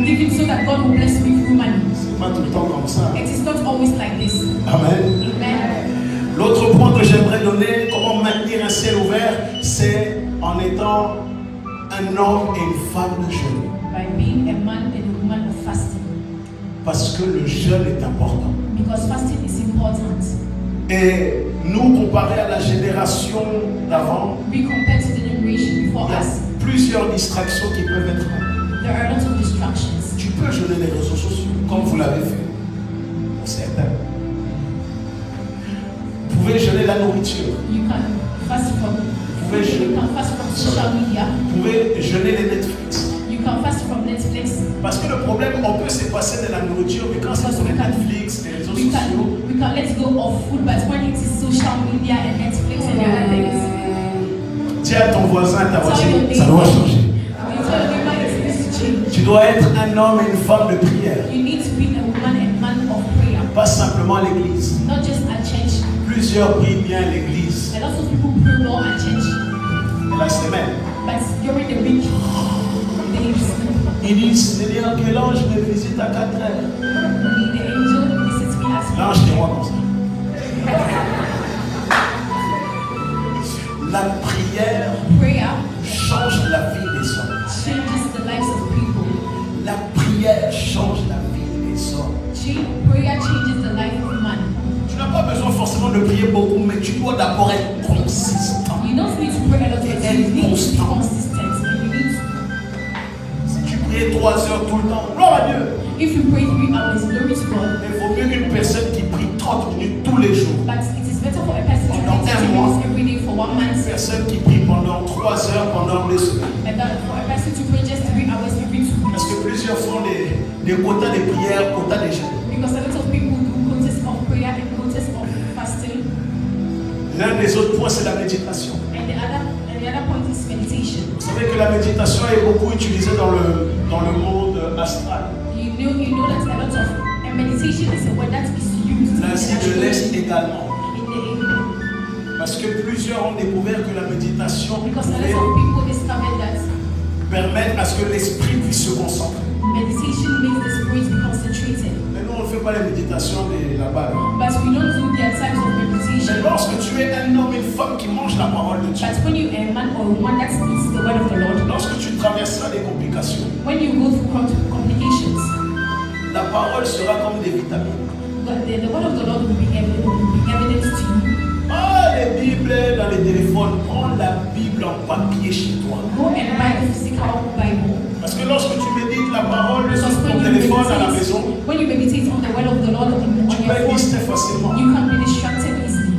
D: giving so that God will bless me through money.
C: C'est pas tout le temps comme ça.
D: It is not always like this.
C: Amen.
D: Amen.
C: L'autre point que j'aimerais donner, comment maintenir un ciel ouvert, c'est en étant un homme et une femme de jeûne.
D: By being a man and a woman of fasting.
C: Parce que le jeûne est important.
D: Because fasting is important.
C: Et nous, comparé à la génération d'avant,
D: We compare to the generation
C: il
D: before
C: y a
D: us.
C: plusieurs distractions qui peuvent être là.
D: There are lots of distractions.
C: Tu peux jeûner les réseaux sociaux, comme vous l'avez fait. Pour certains. Vous pouvez jeûner la nourriture.
D: You can fast from
C: Vous pouvez jeûner,
D: social media.
C: vous pouvez jeûner les Netflix.
D: You can fast from Netflix.
C: Parce que le problème, on peut se passer de la nourriture, mais quand c'est sur les Netflix, les réseaux
D: We
C: sociaux,
D: can let go of food, but when it is social media and Netflix and other things,
C: dis à ton voisin, ta voisine,
D: Tell
C: ça
D: your
C: doit changer.
D: you tell your neighbor it needs to change.
C: Tu dois être un homme et une femme de prière.
D: You need to be a woman and man of prayer,
C: Pas simplement à l'église.
D: not just at church.
C: Plusieurs prient bien à l'église.
D: A lot of people pray more at church,
C: Et la semaine,
D: but during the week, they
C: Il dit, Seigneur, que l'ange me visite à 4 heures.
D: The angel visits me as
C: L'ange des rois comme ça. La prière
D: prayer
C: change la vie des hommes.
D: changes the lives of people.
C: La prière change la vie des hommes.
D: Prayer changes the life of man.
C: Tu n'as pas besoin forcément de prier beaucoup, mais tu dois d'abord être consistant.
D: You don't need to pray a lot, but you need to be consistent. And you need to,
C: Si tu pries 3 heures tout le temps, gloire à Dieu.
D: if you pray 3 hours, glory to God.
C: Mais il vaut mieux qu'une personne qui prie 30 minutes tous les jours.
D: But it is better for a person to
C: Pendant
D: pray
C: un
D: 30
C: mois.
D: minutes every day for 1 month,
C: Une personne qui prie pendant 3 heures pendant 2 semaines.
D: and that for a person to pray just 3 hours every 2 weeks.
C: Parce que plusieurs font des quotas de prière, quotas de jeûne.
D: Because a lot of people do contest of prayer and contest of fasting,
C: L'un des autres points, c'est la méditation.
D: and the other point is meditation.
C: Vous savez que la méditation est beaucoup utilisée dans le monde astral.
D: You know that a lot of meditation is a word that is used
C: L'Asie de l'Est également.
D: in the
C: Parce que plusieurs ont découvert que la méditation
D: because a
C: pouvait
D: lot of people discovered that
C: permettre à ce que l'esprit puisse se concentrer.
D: meditation makes the spirit be concentrated.
C: Mais nous, on ne fait pas la méditation là-bas.
D: But we don't do their types of
C: Mais
D: meditation.
C: lorsque tu es un homme, une femme qui mange la parole de Dieu,
D: But when you are a man or a woman that speaks the word of the Lord,
C: lorsque tu traverseras des complications,
D: when you go through complications,
C: la parole sera comme des vitamines.
D: the word of the Lord will be evident to you.
C: Ah, les Bibles dans les téléphones, prends la Bible en papier chez toi.
D: Go and buy the physical Bible.
C: Parce que lorsque tu médites la parole sur
D: Because
C: ton téléphone à la maison,
D: when you meditate on the word of the Lord on
C: tu
D: your
C: peux
D: phone,
C: lister facilement.
D: you can be distracted easily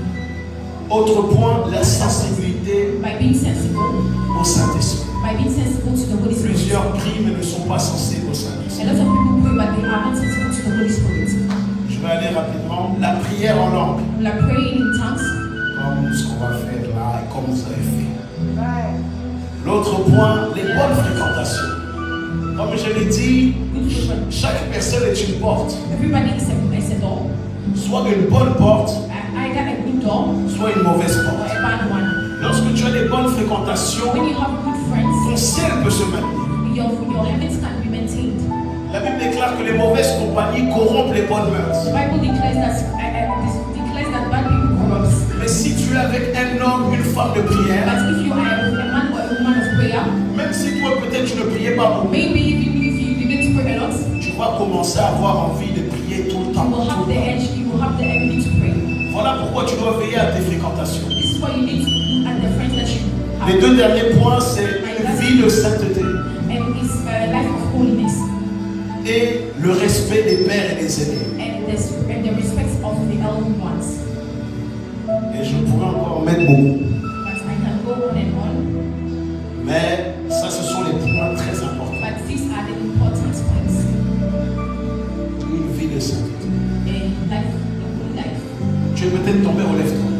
C: Autre point, la sensibilité
D: by being sensible,
C: au Saint-Esprit.
D: by being sensible to the Holy Spirit.
C: Plusieurs prient mais ne sont pas sensibles au
D: A
C: Saint-Esprit.
D: lot of people pray, but they are not sensible to the Holy Spirit.
C: Je vais aller rapidement. La prière en langue,
D: Like praying in tongues,
C: comme ce qu'on va faire là et comme vous avez fait. L'autre point, les bonnes fréquentations. Comme je l'ai dit,
D: good children.
C: chaque personne est une porte.
D: Everybody is a door,
C: Soit une bonne porte,
D: either a good door
C: soit une mauvaise
D: or
C: porte.
D: a bad one.
C: Lorsque tu as des bonnes fréquentations,
D: When you have good friends,
C: ton ciel peut se maintenir.
D: your heavens can be maintained.
C: La Bible déclare que les mauvaises compagnies corrompent les bonnes mœurs.
D: The Bible declares that bad people corrupt.
C: Mais si tu es avec un homme, une femme de prière,
D: But if you are a man or a woman of prayer,
C: même si toi peut-être tu ne priais pas beaucoup,
D: maybe even if you didn't pray a lot,
C: tu vas commencer à avoir envie de prier tout le temps.
D: you will have the edge, you will have the ability to pray.
C: Voilà pourquoi tu dois veiller à tes fréquentations.
D: This is why you need to look at the friends that you have.
C: Les 2 derniers points, c'est une vie de sainteté
D: And it's a life of holiness
C: et le respect des pères et des aînés.
D: and the respect of the elder ones.
C: Et je pourrais encore en mettre beaucoup.
D: But I can go on and on.
C: Mais ça, ce sont les points très importants.
D: But these are the important points.
C: Une vie de sainteté.
D: A holy life.
C: Tu es peut-être tombé, relève-toi.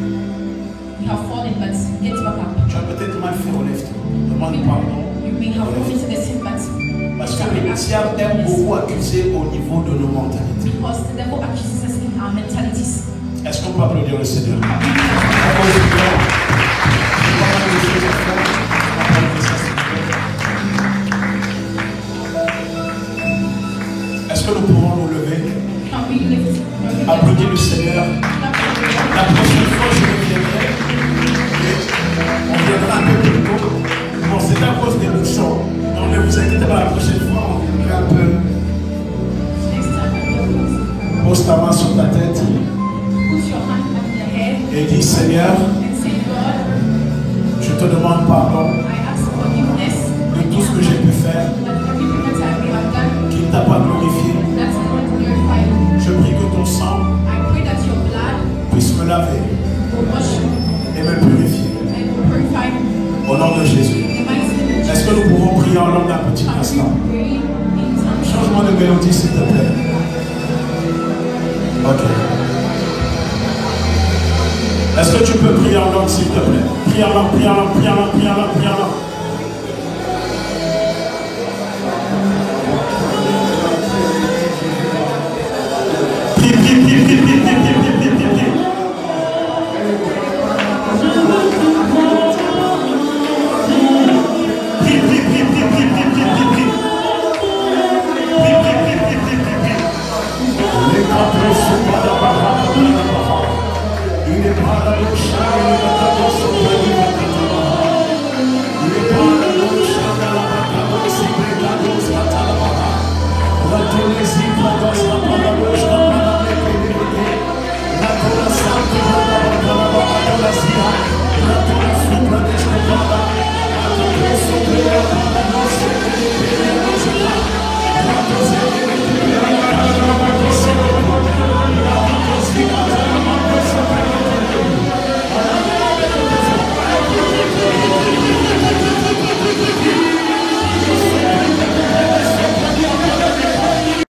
D: You have fallen, but get back up.
C: Tu as peut-être mal fait, relève-toi. Demande pardon.
D: You may have fallen
C: Relève-toi.
D: into the sin, but
C: Parce que le diable aime beaucoup accuser au niveau de nos mentalités.
D: because the devil accuses us in our mentalities.
C: Est-ce qu'on peut applaudir le Seigneur? Pas mal de choses à faire. On va parler de ça, s'il vous plaît. Est-ce que nous pouvons nous lever?
D: Can we lift?
C: Applaudis le Seigneur. La prochaine fois, je reviendrai. On viendra un peu plus tôt. Bon, c'est à cause des bouchons. Donc ne vous inquiétez pas, la prochaine fois, on viendra un peu.
D: Next time,
C: Pose ta main sur ta tête
D: put your hand on your head
C: et dis Seigneur,
D: and say, God,
C: je te demande pardon
D: I ask forgiveness
C: de tout ce que j'ai pu faire
D: that everything that I may have done
C: qui ne t'a pas glorifié.
D: that's not glorified.
C: Je prie que ton sang
D: I pray that your blood
C: puisse me laver
D: will wash you
C: et me purifier.
D: and will purify you.
C: Au nom de Jésus.
D: In the mighty name of
C: Est-ce que nous pouvons prier en langue un petit
D: Jesus,
C: instant?
D: we pray in tongues.
C: Change-moi de mélodie, s'il te plaît. Ok. Est-ce que tu peux prier en langue, s'il te plaît? Prie en langue, prie en langue, prie en langue, prie en langue, prie